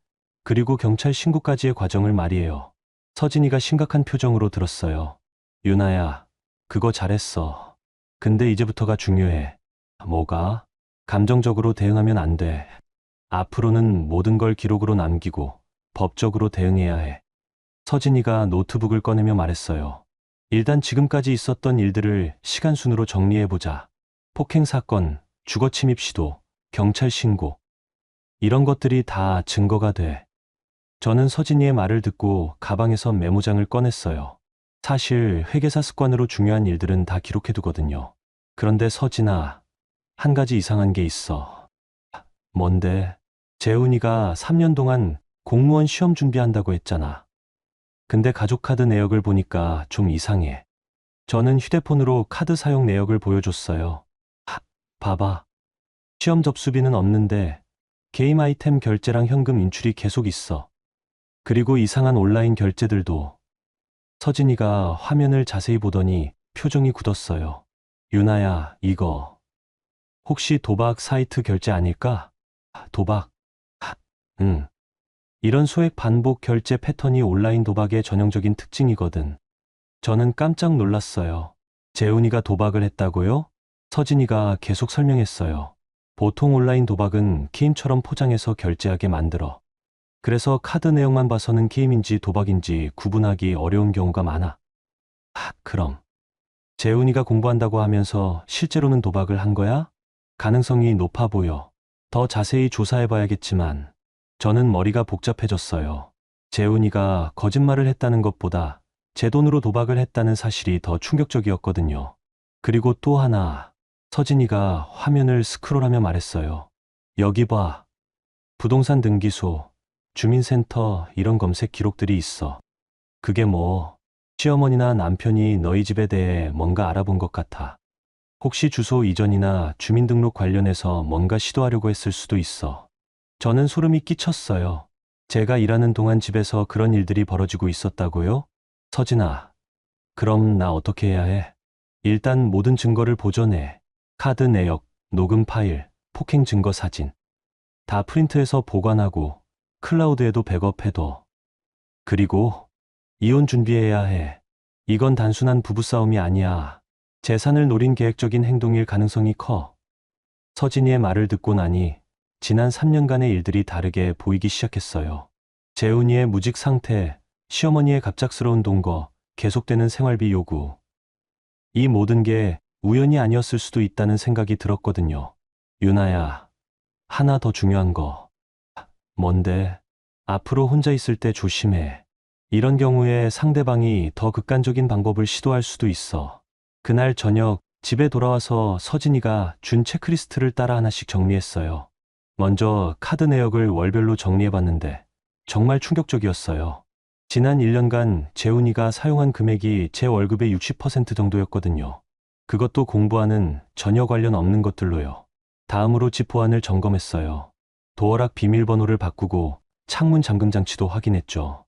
그리고 경찰 신고까지의 과정을 말이에요. 서진이가 심각한 표정으로 들었어요. 유나야, 그거 잘했어. 근데 이제부터가 중요해. 뭐가? 감정적으로 대응하면 안 돼. 앞으로는 모든 걸 기록으로 남기고 법적으로 대응해야 해. 서진이가 노트북을 꺼내며 말했어요. 일단 지금까지 있었던 일들을 시간순으로 정리해보자. 폭행 사건, 주거 침입 시도, 경찰 신고. 이런 것들이 다 증거가 돼. 저는 서진이의 말을 듣고 가방에서 메모장을 꺼냈어요. 사실 회계사 습관으로 중요한 일들은 다 기록해두거든요. 그런데 서진아, 한 가지 이상한 게 있어. 뭔데? 재훈이가 3년 동안 공무원 시험 준비한다고 했잖아. 근데 가족카드 내역을 보니까 좀 이상해. 저는 휴대폰으로 카드 사용 내역을 보여줬어요. 봐봐. 시험 접수비는 없는데 게임 아이템 결제랑 현금 인출이 계속 있어. 그리고 이상한 온라인 결제들도. 서진이가 화면을 자세히 보더니 표정이 굳었어요. 유나야, 이거 혹시 도박 사이트 결제 아닐까? 도박? 응. 이런 소액 반복 결제 패턴이 온라인 도박의 전형적인 특징이거든. 저는 깜짝 놀랐어요. 재훈이가 도박을 했다고요? 서진이가 계속 설명했어요. 보통 온라인 도박은 게임처럼 포장해서 결제하게 만들어. 그래서 카드 내용만 봐서는 게임인지 도박인지 구분하기 어려운 경우가 많아. 그럼 재훈이가 공부한다고 하면서 실제로는 도박을 한 거야? 가능성이 높아 보여. 더 자세히 조사해봐야겠지만 저는 머리가 복잡해졌어요. 재훈이가 거짓말을 했다는 것보다 제 돈으로 도박을 했다는 사실이 더 충격적이었거든요. 그리고 또 하나, 서진이가 화면을 스크롤하며 말했어요. 여기 봐. 부동산 등기소, 주민센터 이런 검색 기록들이 있어. 그게 뭐, 시어머니나 남편이 너희 집에 대해 뭔가 알아본 것 같아. 혹시 주소 이전이나 주민등록 관련해서 뭔가 시도하려고 했을 수도 있어. 저는 소름이 끼쳤어요. 제가 일하는 동안 집에서 그런 일들이 벌어지고 있었다고요? 서진아, 그럼 나 어떻게 해야 해? 일단 모든 증거를 보존해. 카드 내역, 녹음 파일, 폭행 증거 사진. 다 프린트해서 보관하고 클라우드에도 백업해둬. 그리고 이혼 준비해야 해. 이건 단순한 부부싸움이 아니야. 재산을 노린 계획적인 행동일 가능성이 커. 서진이의 말을 듣고 나니 지난 3년간의 일들이 다르게 보이기 시작했어요. 재훈이의 무직 상태, 시어머니의 갑작스러운 동거, 계속되는 생활비 요구. 이 모든 게 우연이 아니었을 수도 있다는 생각이 들었거든요. 유나야, 하나 더 중요한 거. 뭔데? 앞으로 혼자 있을 때 조심해. 이런 경우에 상대방이 더 극단적인 방법을 시도할 수도 있어. 그날 저녁 집에 돌아와서 서진이가 준 체크리스트를 따라 하나씩 정리했어요. 먼저 카드 내역을 월별로 정리해봤는데 정말 충격적이었어요. 지난 1년간 재훈이가 사용한 금액이 제 월급의 60% 정도였거든요. 그것도 공부하는 전혀 관련 없는 것들로요. 다음으로 집 보안을 점검했어요. 도어락 비밀번호를 바꾸고 창문 잠금 장치도 확인했죠.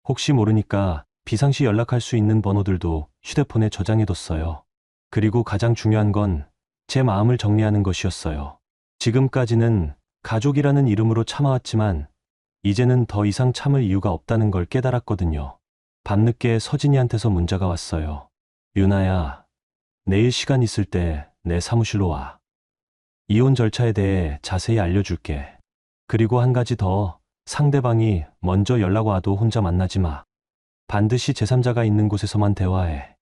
혹시 모르니까 비상시 연락할 수 있는 번호들도 휴대폰에 저장해뒀어요. 그리고 가장 중요한 건 제 마음을 정리하는 것이었어요. 지금까지는 가족이라는 이름으로 참아왔지만 이제는 더 이상 참을 이유가 없다는 걸 깨달았거든요. 밤늦게 서진이한테서 문자가 왔어요. 유나야, 내일 시간 있을 때 내 사무실로 와. 이혼 절차에 대해 자세히 알려줄게. 그리고 한 가지 더, 상대방이 먼저 연락 와도 혼자 만나지 마. 반드시 제3자가 있는 곳에서만 대화해.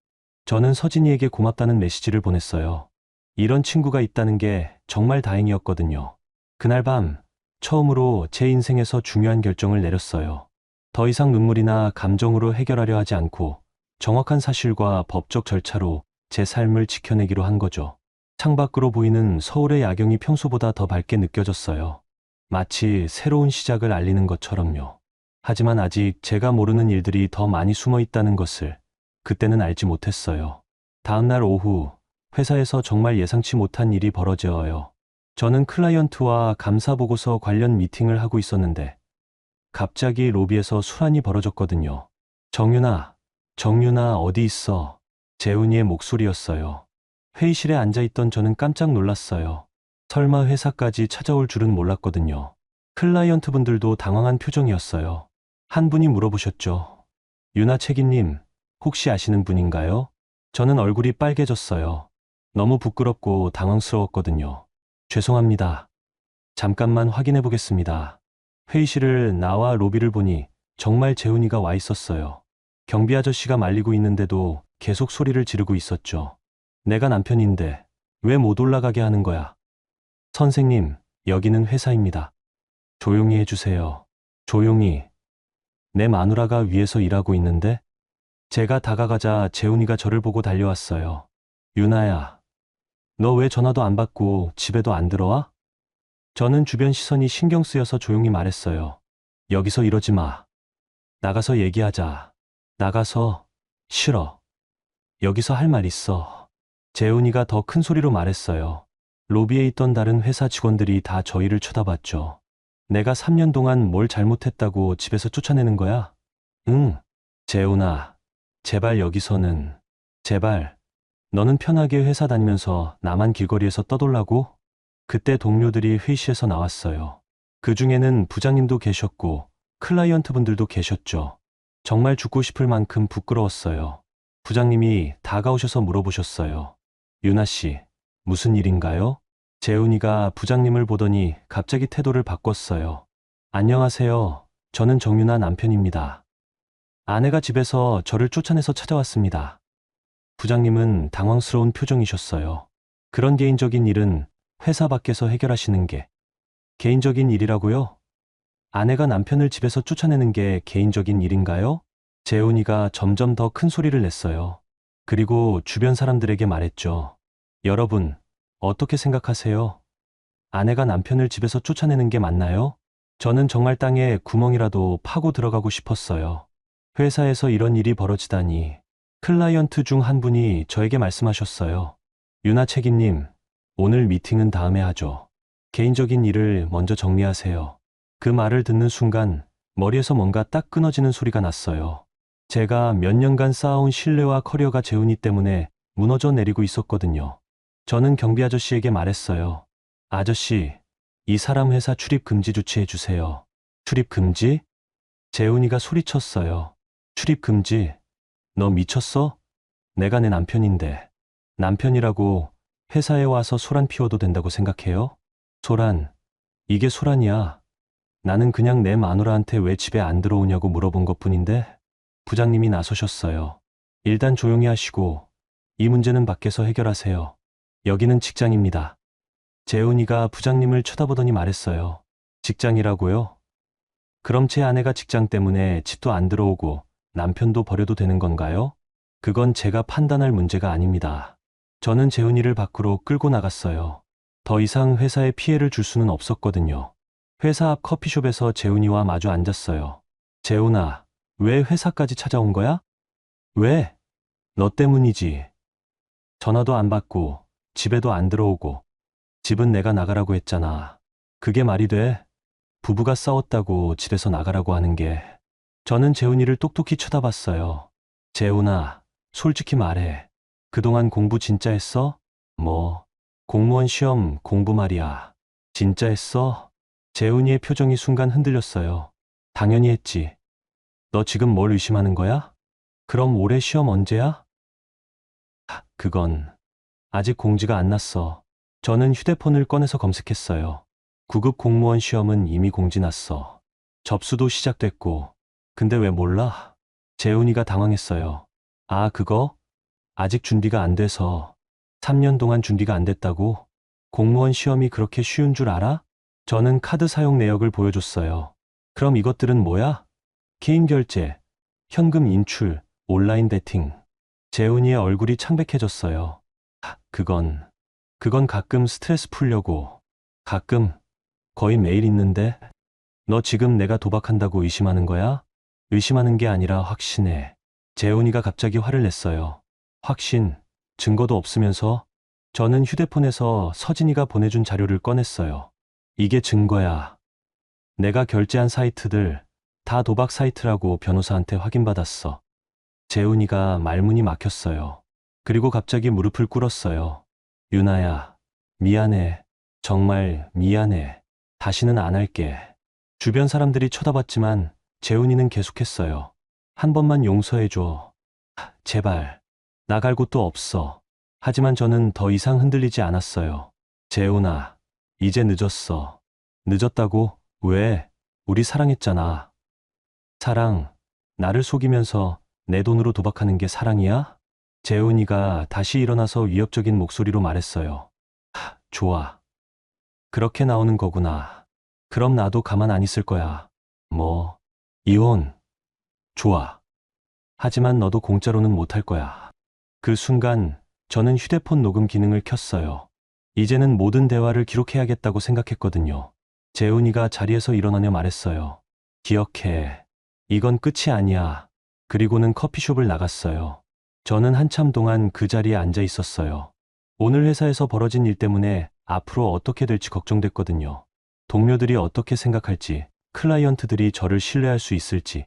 저는 서진이에게 고맙다는 메시지를 보냈어요. 이런 친구가 있다는 게 정말 다행이었거든요. 그날 밤, 처음으로 제 인생에서 중요한 결정을 내렸어요. 더 이상 눈물이나 감정으로 해결하려 하지 않고 정확한 사실과 법적 절차로 제 삶을 지켜내기로 한 거죠. 창밖으로 보이는 서울의 야경이 평소보다 더 밝게 느껴졌어요. 마치 새로운 시작을 알리는 것처럼요. 하지만 아직 제가 모르는 일들이 더 많이 숨어 있다는 것을 그때는 알지 못했어요. 다음 날 오후, 회사에서 정말 예상치 못한 일이 벌어져요. 저는 클라이언트와 감사보고서 관련 미팅을 하고 있었는데 갑자기 로비에서 술한이 벌어졌거든요. 정윤아 어디 있어? 재훈이의 목소리였어요. 회의실에 앉아있던 저는 깜짝 놀랐어요. 설마 회사까지 찾아올 줄은 몰랐거든요. 클라이언트분들도 당황한 표정이었어요. 한 분이 물어보셨죠. 유나 책임님, 혹시 아시는 분인가요? 저는 얼굴이 빨개졌어요. 너무 부끄럽고 당황스러웠거든요. 죄송합니다. 잠깐만 확인해 보겠습니다. 회의실을 나와 로비를 보니 정말 재훈이가 와 있었어요. 경비 아저씨가 말리고 있는데도 계속 소리를 지르고 있었죠. 내가 남편인데 왜 못 올라가게 하는 거야? 선생님, 여기는 회사입니다. 조용히 해주세요. 조용히. 내 마누라가 위에서 일하고 있는데? 제가 다가가자 재훈이가 저를 보고 달려왔어요. 유나야, 너 왜 전화도 안 받고 집에도 안 들어와? 저는 주변 시선이 신경 쓰여서 조용히 말했어요. 여기서 이러지 마. 나가서 얘기하자. 나가서. 싫어. 여기서 할 말 있어. 재훈이가 더 큰 소리로 말했어요. 로비에 있던 다른 회사 직원들이 다 저희를 쳐다봤죠. 내가 3년 동안 뭘 잘못했다고 집에서 쫓아내는 거야? 응. 재훈아, 제발 여기서는. 제발. 너는 편하게 회사 다니면서 나만 길거리에서 떠돌라고? 그때 동료들이 회의실에서 나왔어요. 그 중에는 부장님도 계셨고 클라이언트 분들도 계셨죠. 정말 죽고 싶을 만큼 부끄러웠어요. 부장님이 다가오셔서 물어보셨어요. 유나 씨, 무슨 일인가요? 재훈이가 부장님을 보더니 갑자기 태도를 바꿨어요. 안녕하세요. 저는 정유나 남편입니다. 아내가 집에서 저를 쫓아내서 찾아왔습니다. 부장님은 당황스러운 표정이셨어요. 그런 개인적인 일은 회사 밖에서 해결하시는 게 개인적인 일이라고요? 아내가 남편을 집에서 쫓아내는 게 개인적인 일인가요? 재훈이가 점점 더 큰 소리를 냈어요. 그리고 주변 사람들에게 말했죠. 여러분, 어떻게 생각하세요? 아내가 남편을 집에서 쫓아내는 게 맞나요? 저는 정말 땅에 구멍이라도 파고 들어가고 싶었어요. 회사에서 이런 일이 벌어지다니. 클라이언트 중 한 분이 저에게 말씀하셨어요. 유나 책임님, 오늘 미팅은 다음에 하죠. 개인적인 일을 먼저 정리하세요. 그 말을 듣는 순간 머리에서 뭔가 딱 끊어지는 소리가 났어요. 제가 몇 년간 쌓아온 신뢰와 커리어가 재훈이 때문에 무너져 내리고 있었거든요. 저는 경비 아저씨에게 말했어요. 아저씨, 이 사람 회사 출입 금지 조치해 주세요. 출입 금지? 재훈이가 소리쳤어요. 출입 금지? 너 미쳤어? 내가 내 남편인데. 남편이라고 회사에 와서 소란 피워도 된다고 생각해요? 소란, 이게 소란이야. 나는 그냥 내 마누라한테 왜 집에 안 들어오냐고 물어본 것뿐인데. 부장님이 나서셨어요. 일단 조용히 하시고 이 문제는 밖에서 해결하세요. 여기는 직장입니다. 재훈이가 부장님을 쳐다보더니 말했어요. 직장이라고요? 그럼 제 아내가 직장 때문에 집도 안 들어오고 남편도 버려도 되는 건가요? 그건 제가 판단할 문제가 아닙니다. 저는 재훈이를 밖으로 끌고 나갔어요. 더 이상 회사에 피해를 줄 수는 없었거든요. 회사 앞 커피숍에서 재훈이와 마주 앉았어요. 재훈아, 왜 회사까지 찾아온 거야? 왜? 너 때문이지. 전화도 안 받고 집에도 안 들어오고 집은 내가 나가라고 했잖아. 그게 말이 돼? 부부가 싸웠다고 집에서 나가라고 하는 게. 저는 재훈이를 똑똑히 쳐다봤어요. 재훈아, 솔직히 말해. 그동안 공부 진짜 했어? 뭐, 공무원 시험 공부 말이야. 진짜 했어? 재훈이의 표정이 순간 흔들렸어요. 당연히 했지. 너 지금 뭘 의심하는 거야? 그럼 올해 시험 언제야? 그건 아직 공지가 안 났어. 저는 휴대폰을 꺼내서 검색했어요. 9급 공무원 시험은 이미 공지 났어. 접수도 시작됐고. 근데 왜 몰라? 재훈이가 당황했어요. 아, 그거? 아직 준비가 안 돼서. 3년 동안 준비가 안 됐다고? 공무원 시험이 그렇게 쉬운 줄 알아? 저는 카드 사용 내역을 보여줬어요. 그럼 이것들은 뭐야? 개인 결제, 현금 인출, 온라인 베팅. 재훈이의 얼굴이 창백해졌어요. 그건 가끔 스트레스 풀려고. 가끔, 거의 매일 있는데? 너 지금 내가 도박한다고 의심하는 거야? 의심하는 게 아니라 확신해. 재훈이가 갑자기 화를 냈어요. 확신, 증거도 없으면서? 저는 휴대폰에서 서진이가 보내준 자료를 꺼냈어요. 이게 증거야. 내가 결제한 사이트들 다 도박 사이트라고 변호사한테 확인받았어. 재훈이가 말문이 막혔어요. 그리고 갑자기 무릎을 꿇었어요. 유나야, 미안해. 정말 미안해. 다시는 안 할게. 주변 사람들이 쳐다봤지만 재훈이는 계속했어요. 한 번만 용서해줘. 제발. 나갈 곳도 없어. 하지만 저는 더 이상 흔들리지 않았어요. 재훈아, 이제 늦었어. 늦었다고? 왜? 우리 사랑했잖아. 사랑, 나를 속이면서 내 돈으로 도박하는 게 사랑이야? 재훈이가 다시 일어나서 위협적인 목소리로 말했어요. 좋아. 그렇게 나오는 거구나. 그럼 나도 가만 안 있을 거야. 뭐, 이혼. 좋아. 하지만 너도 공짜로는 못할 거야. 그 순간 저는 휴대폰 녹음 기능을 켰어요. 이제는 모든 대화를 기록해야겠다고 생각했거든요. 재훈이가 자리에서 일어나며 말했어요. 기억해. 이건 끝이 아니야. 그리고는 커피숍을 나갔어요. 저는 한참 동안 그 자리에 앉아 있었어요. 오늘 회사에서 벌어진 일 때문에 앞으로 어떻게 될지 걱정됐거든요. 동료들이 어떻게 생각할지, 클라이언트들이 저를 신뢰할 수 있을지.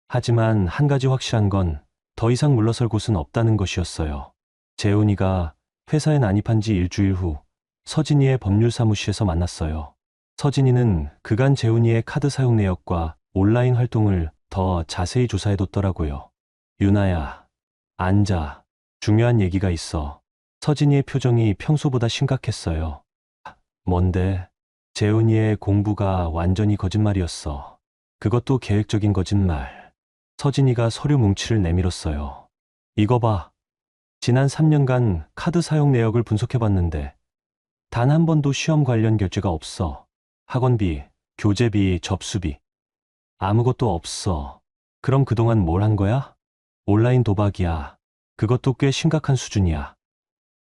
하지만 한 가지 확실한 건 더 이상 물러설 곳은 없다는 것이었어요. 재훈이가 회사에 난입한 지 일주일 후 서진이의 법률 사무실에서 만났어요. 서진이는 그간 재훈이의 카드 사용 내역과 온라인 활동을 더 자세히 조사해뒀더라고요. 유나야, 앉아. 중요한 얘기가 있어. 서진이의 표정이 평소보다 심각했어요. 뭔데? 재훈이의 공부가 완전히 거짓말이었어. 그것도 계획적인 거짓말. 서진이가 서류 뭉치를 내밀었어요. 이거 봐. 지난 3년간 카드 사용 내역을 분석해봤는데 단 한 번도 시험 관련 결제가 없어. 학원비, 교재비, 접수비. 아무것도 없어. 그럼 그동안 뭘 한 거야? 온라인 도박이야. 그것도 꽤 심각한 수준이야.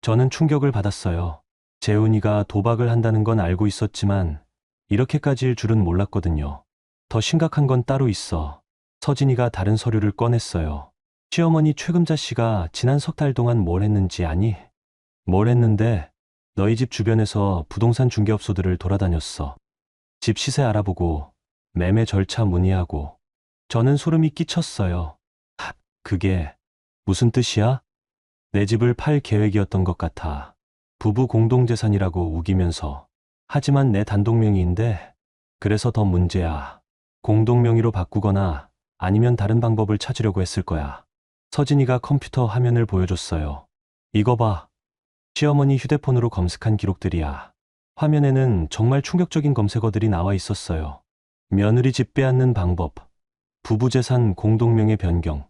저는 충격을 받았어요. 재훈이가 도박을 한다는 건 알고 있었지만 이렇게까지일 줄은 몰랐거든요. 더 심각한 건 따로 있어. 서진이가 다른 서류를 꺼냈어요. 시어머니 최금자 씨가 지난 석 달 동안 뭘 했는지 아니? 뭘 했는데? 너희 집 주변에서 부동산 중개업소들을 돌아다녔어. 집 시세 알아보고 매매 절차 문의하고. 저는 소름이 끼쳤어요. 그게 무슨 뜻이야? 내 집을 팔 계획이었던 것 같아. 부부 공동재산이라고 우기면서. 하지만 내 단독명의인데 그래서 더 문제야. 공동명의로 바꾸거나 아니면 다른 방법을 찾으려고 했을 거야. 서진이가 컴퓨터 화면을 보여줬어요. 이거 봐. 시어머니 휴대폰으로 검색한 기록들이야. 화면에는 정말 충격적인 검색어들이 나와 있었어요. 며느리 집 빼앗는 방법, 부부재산 공동명의 변경,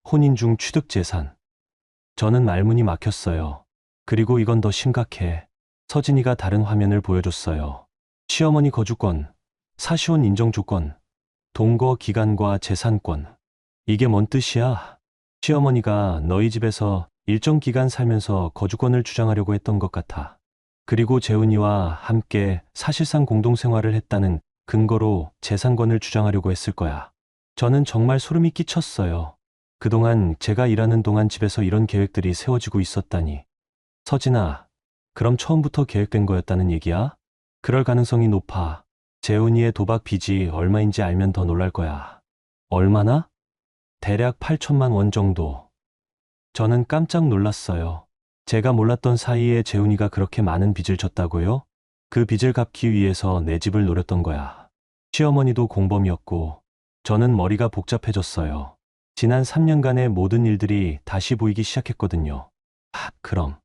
혼인 중 취득재산. 저는 말문이 막혔어요. 그리고 이건 더 심각해. 서진이가 다른 화면을 보여줬어요. 시어머니 거주권, 사시혼 인정 조건, 동거 기간과 재산권. 이게 뭔 뜻이야? 시어머니가 너희 집에서 일정 기간 살면서 거주권을 주장하려고 했던 것 같아. 그리고 재훈이와 함께 사실상 공동생활을 했다는 근거로 재산권을 주장하려고 했을 거야. 저는 정말 소름이 끼쳤어요. 그동안 제가 일하는 동안 집에서 이런 계획들이 세워지고 있었다니. 서진아, 그럼 처음부터 계획된 거였다는 얘기야? 그럴 가능성이 높아. 재훈이의 도박 빚이 얼마인지 알면 더 놀랄 거야. 얼마나? 대략 8천만 원 정도. 저는 깜짝 놀랐어요. 제가 몰랐던 사이에 재훈이가 그렇게 많은 빚을 졌다고요? 그 빚을 갚기 위해서 내 집을 노렸던 거야. 시어머니도 공범이었고, 저는 머리가 복잡해졌어요. 지난 3년간의 모든 일들이 다시 보이기 시작했거든요. 그럼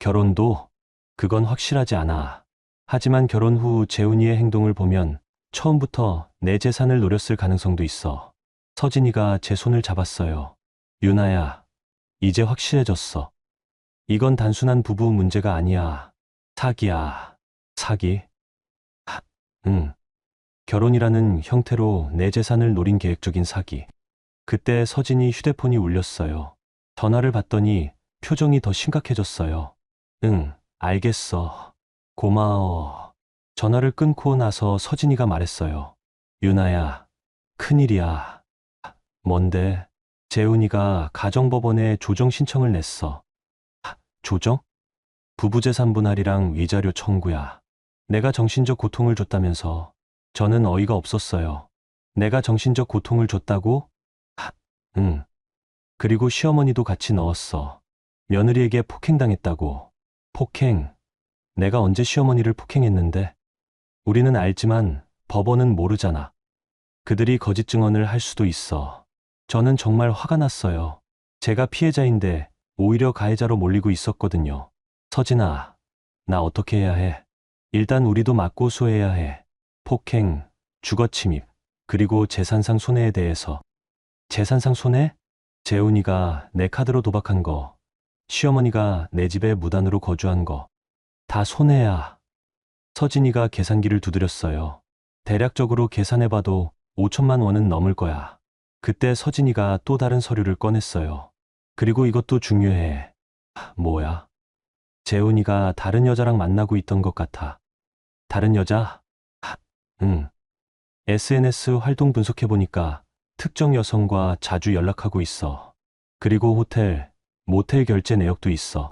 결혼도? 그건 확실하지 않아. 하지만 결혼 후 재훈이의 행동을 보면 처음부터 내 재산을 노렸을 가능성도 있어. 서진이가 제 손을 잡았어요. 유나야, 이제 확실해졌어. 이건 단순한 부부 문제가 아니야. 사기야. 사기? 응. 결혼이라는 형태로 내 재산을 노린 계획적인 사기. 그때 서진이 휴대폰이 울렸어요. 전화를 받더니 표정이 더 심각해졌어요. 응, 알겠어. 고마워. 전화를 끊고 나서 서진이가 말했어요. 유나야, 큰일이야. 뭔데? 재훈이가 가정법원에 조정 신청을 냈어. 조정? 부부재산 분할이랑 위자료 청구야. 내가 정신적 고통을 줬다면서. 저는 어이가 없었어요. 내가 정신적 고통을 줬다고? 응. 그리고 시어머니도 같이 넣었어. 며느리에게 폭행당했다고. 폭행. 내가 언제 시어머니를 폭행했는데? 우리는 알지만 법원은 모르잖아. 그들이 거짓 증언을 할 수도 있어. 저는 정말 화가 났어요. 제가 피해자인데 오히려 가해자로 몰리고 있었거든요. 서진아, 나 어떻게 해야 해? 일단 우리도 맞고소해야 해. 폭행, 주거침입, 그리고 재산상 손해에 대해서. 재산상 손해? 재훈이가 내 카드로 도박한 거, 시어머니가 내 집에 무단으로 거주한 거, 다 손해야. 서진이가 계산기를 두드렸어요. 대략적으로 계산해봐도 5천만 원은 넘을 거야. 그때 서진이가 또 다른 서류를 꺼냈어요. 그리고 이것도 중요해. 뭐야? 재훈이가 다른 여자랑 만나고 있던 것 같아. 다른 여자? 응. SNS 활동 분석해보니까 특정 여성과 자주 연락하고 있어. 그리고 호텔, 모텔 결제 내역도 있어.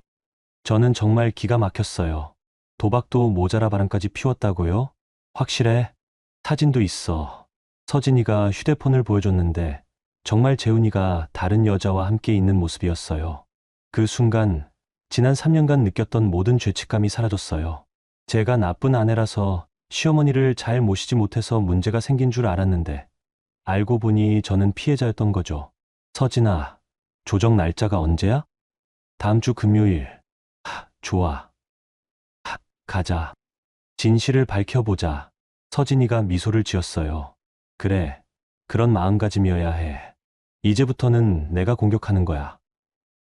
저는 정말 기가 막혔어요. 도박도 모자라 바람까지 피웠다고요? 확실해? 사진도 있어. 서진이가 휴대폰을 보여줬는데 정말 재훈이가 다른 여자와 함께 있는 모습이었어요. 그 순간 지난 3년간 느꼈던 모든 죄책감이 사라졌어요. 제가 나쁜 아내라서 시어머니를 잘 모시지 못해서 문제가 생긴 줄 알았는데 알고 보니 저는 피해자였던 거죠. 서진아, 조정 날짜가 언제야? 다음 주 금요일. 좋아. 가자. 진실을 밝혀보자. 서진이가 미소를 지었어요. 그래, 그런 마음가짐이어야 해. 이제부터는 내가 공격하는 거야.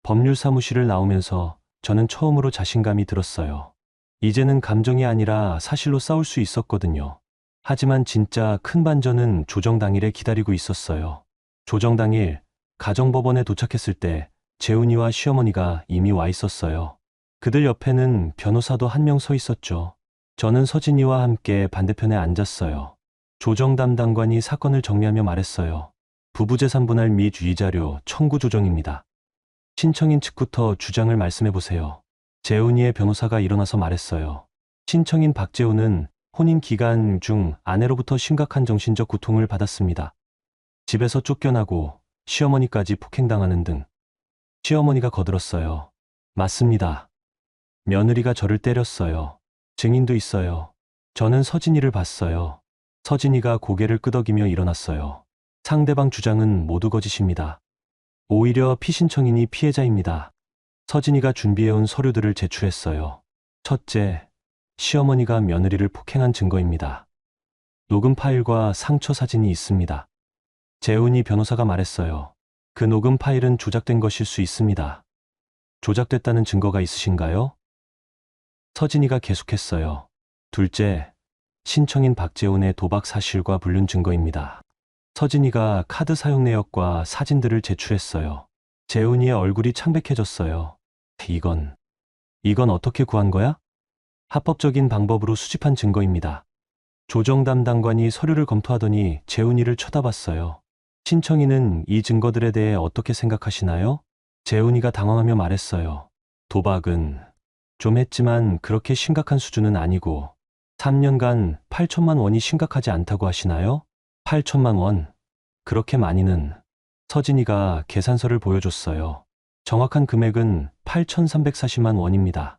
법률 사무실을 나오면서 저는 처음으로 자신감이 들었어요. 이제는 감정이 아니라 사실로 싸울 수 있었거든요. 하지만 진짜 큰 반전은 조정 당일에 기다리고 있었어요. 조정 당일 가정법원에 도착했을 때 재훈이와 시어머니가 이미 와 있었어요. 그들 옆에는 변호사도 한 명 서 있었죠. 저는 서진이와 함께 반대편에 앉았어요. 조정 담당관이 사건을 정리하며 말했어요. 부부재산 분할 및 위자료 청구 조정입니다. 신청인 측부터 주장을 말씀해 보세요. 재훈이의 변호사가 일어나서 말했어요. 신청인 박재훈은 혼인 기간 중 아내로부터 심각한 정신적 고통을 받았습니다. 집에서 쫓겨나고 시어머니까지 폭행당하는 등. 시어머니가 거들었어요. 맞습니다. 며느리가 저를 때렸어요. 증인도 있어요. 저는 서진이를 봤어요. 서진이가 고개를 끄덕이며 일어났어요. 상대방 주장은 모두 거짓입니다. 오히려 피신청인이 피해자입니다. 서진이가 준비해온 서류들을 제출했어요. 첫째, 시어머니가 며느리를 폭행한 증거입니다. 녹음 파일과 상처 사진이 있습니다. 재훈이 변호사가 말했어요. 그 녹음 파일은 조작된 것일 수 있습니다. 조작됐다는 증거가 있으신가요? 서진이가 계속했어요. 둘째, 신청인 박재훈의 도박 사실과 불륜 증거입니다. 서진이가 카드 사용 내역과 사진들을 제출했어요. 재훈이의 얼굴이 창백해졌어요. 이건 어떻게 구한 거야? 합법적인 방법으로 수집한 증거입니다. 조정 담당관이 서류를 검토하더니 재훈이를 쳐다봤어요. 신청인은 이 증거들에 대해 어떻게 생각하시나요? 재훈이가 당황하며 말했어요. 도박은 좀 했지만 그렇게 심각한 수준은 아니고 3년간 8천만 원이 심각하지 않다고 하시나요? 8천만 원. 그렇게 많이는. 서진이가 계산서를 보여줬어요. 정확한 금액은 8,340만 원입니다.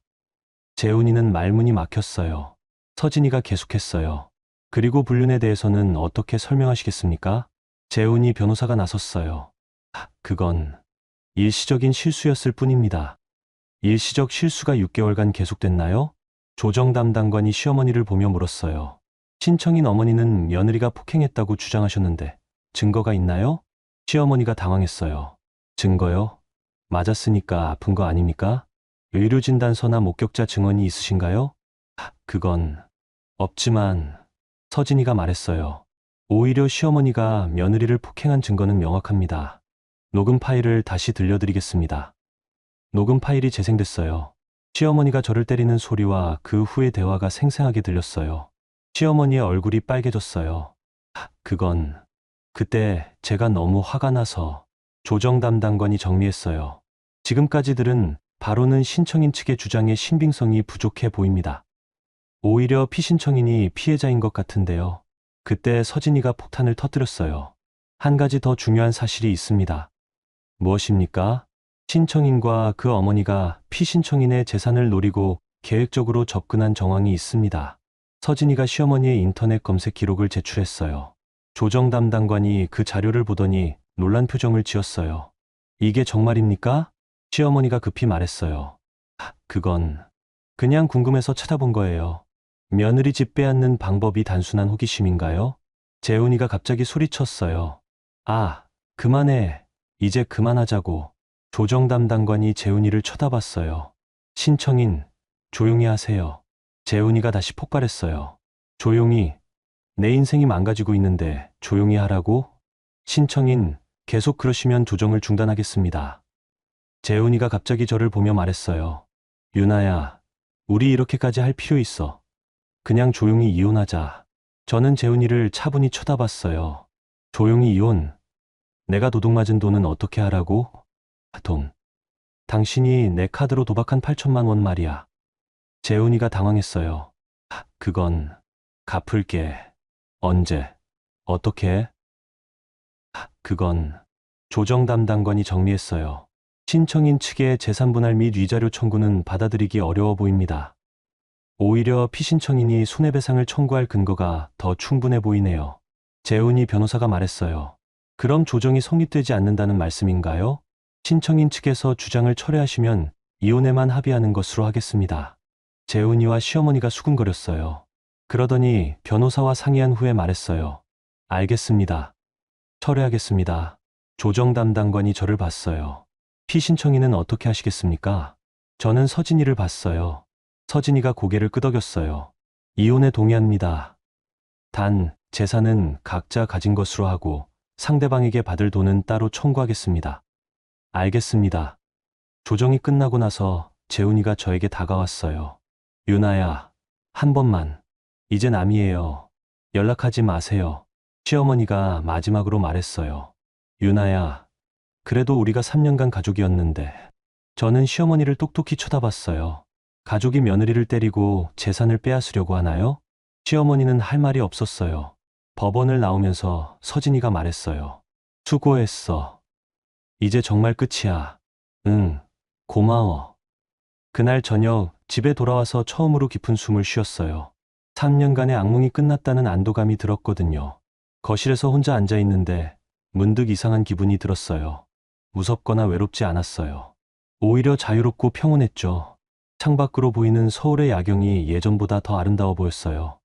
재훈이는 말문이 막혔어요. 서진이가 계속했어요. 그리고 불륜에 대해서는 어떻게 설명하시겠습니까? 재훈이 변호사가 나섰어요. 그건 일시적인 실수였을 뿐입니다. 일시적 실수가 6개월간 계속됐나요? 조정 담당관이 시어머니를 보며 물었어요. 신청인 어머니는 며느리가 폭행했다고 주장하셨는데 증거가 있나요? 시어머니가 당황했어요. 증거요? 맞았으니까 아픈 거 아닙니까? 의료진단서나 목격자 증언이 있으신가요? 그건 없지만 서진이가 말했어요. 오히려 시어머니가 며느리를 폭행한 증거는 명확합니다. 녹음 파일을 다시 들려드리겠습니다. 녹음 파일이 재생됐어요. 시어머니가 저를 때리는 소리와 그 후의 대화가 생생하게 들렸어요. 시어머니의 얼굴이 빨개졌어요. 그때 제가 너무 화가 나서. 조정 담당관이 정리했어요. 지금까지들은 바로는 신청인 측의 주장의 신빙성이 부족해 보입니다. 오히려 피신청인이 피해자인 것 같은데요. 그때 서진이가 폭탄을 터뜨렸어요. 한 가지 더 중요한 사실이 있습니다. 무엇입니까? 신청인과 그 어머니가 피신청인의 재산을 노리고 계획적으로 접근한 정황이 있습니다. 서진이가 시어머니의 인터넷 검색 기록을 제출했어요. 조정 담당관이 그 자료를 보더니 놀란 표정을 지었어요. 이게 정말입니까? 시어머니가 급히 말했어요. 그건 그냥 궁금해서 찾아본 거예요. 며느리 집 빼앗는 방법이 단순한 호기심인가요? 재훈이가 갑자기 소리쳤어요. 그만해. 이제 그만하자고. 조정 담당관이 재훈이를 쳐다봤어요. 신청인, 조용히 하세요. 재훈이가 다시 폭발했어요. 조용히. 내 인생이 망가지고 있는데 조용히 하라고? 신청인, 계속 그러시면 조정을 중단하겠습니다. 재훈이가 갑자기 저를 보며 말했어요. 유나야, 우리 이렇게까지 할 필요 있어. 그냥 조용히 이혼하자. 저는 재훈이를 차분히 쳐다봤어요. 조용히 이혼? 내가 도둑 맞은 돈은 어떻게 하라고? 돈. 당신이 내 카드로 도박한 8천만 원 말이야. 재훈이가 당황했어요. 그건 갚을게. 언제? 어떻게? 그건 조정 담당관이 정리했어요. 신청인 측의 재산분할 및 위자료 청구는 받아들이기 어려워 보입니다. 오히려 피신청인이 손해배상을 청구할 근거가 더 충분해 보이네요. 재훈이 변호사가 말했어요. 그럼 조정이 성립되지 않는다는 말씀인가요? 신청인 측에서 주장을 철회하시면 이혼에만 합의하는 것으로 하겠습니다. 재훈이와 시어머니가 수군거렸어요. 그러더니 변호사와 상의한 후에 말했어요. 알겠습니다. 철회하겠습니다. 조정 담당관이 저를 봤어요. 피신청인은 어떻게 하시겠습니까? 저는 서진이를 봤어요. 서진이가 고개를 끄덕였어요. 이혼에 동의합니다. 단, 재산은 각자 가진 것으로 하고 상대방에게 받을 돈은 따로 청구하겠습니다. 알겠습니다. 조정이 끝나고 나서 재훈이가 저에게 다가왔어요. 유나야, 한 번만. 이제 남이에요. 연락하지 마세요. 시어머니가 마지막으로 말했어요. 유나야, 그래도 우리가 3년간 가족이었는데. 저는 시어머니를 똑똑히 쳐다봤어요. 가족이 며느리를 때리고 재산을 빼앗으려고 하나요? 시어머니는 할 말이 없었어요. 법원을 나오면서 서진이가 말했어요. 수고했어. 이제 정말 끝이야. 응, 고마워. 그날 저녁 집에 돌아와서 처음으로 깊은 숨을 쉬었어요. 3년간의 악몽이 끝났다는 안도감이 들었거든요. 거실에서 혼자 앉아 있는데 문득 이상한 기분이 들었어요. 무섭거나 외롭지 않았어요. 오히려 자유롭고 평온했죠. 창밖으로 보이는 서울의 야경이 예전보다 더 아름다워 보였어요.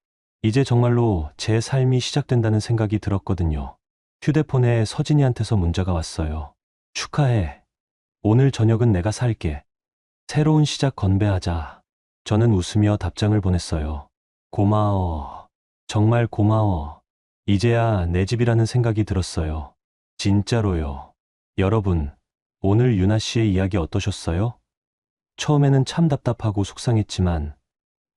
이제 정말로 제 삶이 시작된다는 생각이 들었거든요. 휴대폰에 서진이한테서 문자가 왔어요. 축하해. 오늘 저녁은 내가 살게. 새로운 시작 건배하자. 저는 웃으며 답장을 보냈어요. 고마워. 정말 고마워. 이제야 내 집이라는 생각이 들었어요. 진짜로요. 여러분, 오늘 유나 씨의 이야기 어떠셨어요? 처음에는 참 답답하고 속상했지만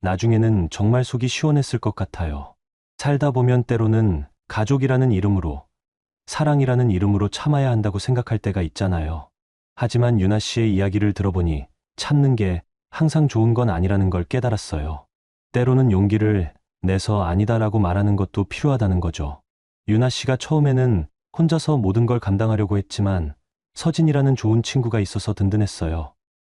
나중에는 정말 속이 시원했을 것 같아요. 살다 보면 때로는 가족이라는 이름으로, 사랑이라는 이름으로 참아야 한다고 생각할 때가 있잖아요. 하지만 유나 씨의 이야기를 들어보니 참는 게 항상 좋은 건 아니라는 걸 깨달았어요. 때로는 용기를 내서 아니다라고 말하는 것도 필요하다는 거죠. 유나 씨가 처음에는 혼자서 모든 걸 감당하려고 했지만 서진이라는 좋은 친구가 있어서 든든했어요.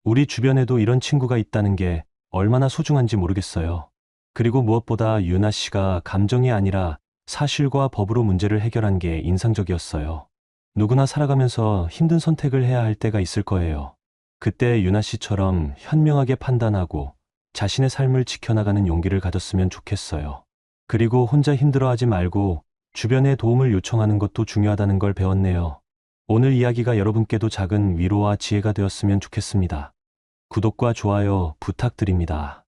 우리 주변에도 이런 친구가 있다는 게 얼마나 소중한지 모르겠어요. 그리고 무엇보다 유나 씨가 감정이 아니라 사실과 법으로 문제를 해결한 게 인상적이었어요. 누구나 살아가면서 힘든 선택을 해야 할 때가 있을 거예요. 그때 유나 씨처럼 현명하게 판단하고 자신의 삶을 지켜나가는 용기를 가졌으면 좋겠어요. 그리고 혼자 힘들어하지 말고 주변에 도움을 요청하는 것도 중요하다는 걸 배웠네요. 오늘 이야기가 여러분께도 작은 위로와 지혜가 되었으면 좋겠습니다. 구독과 좋아요 부탁드립니다.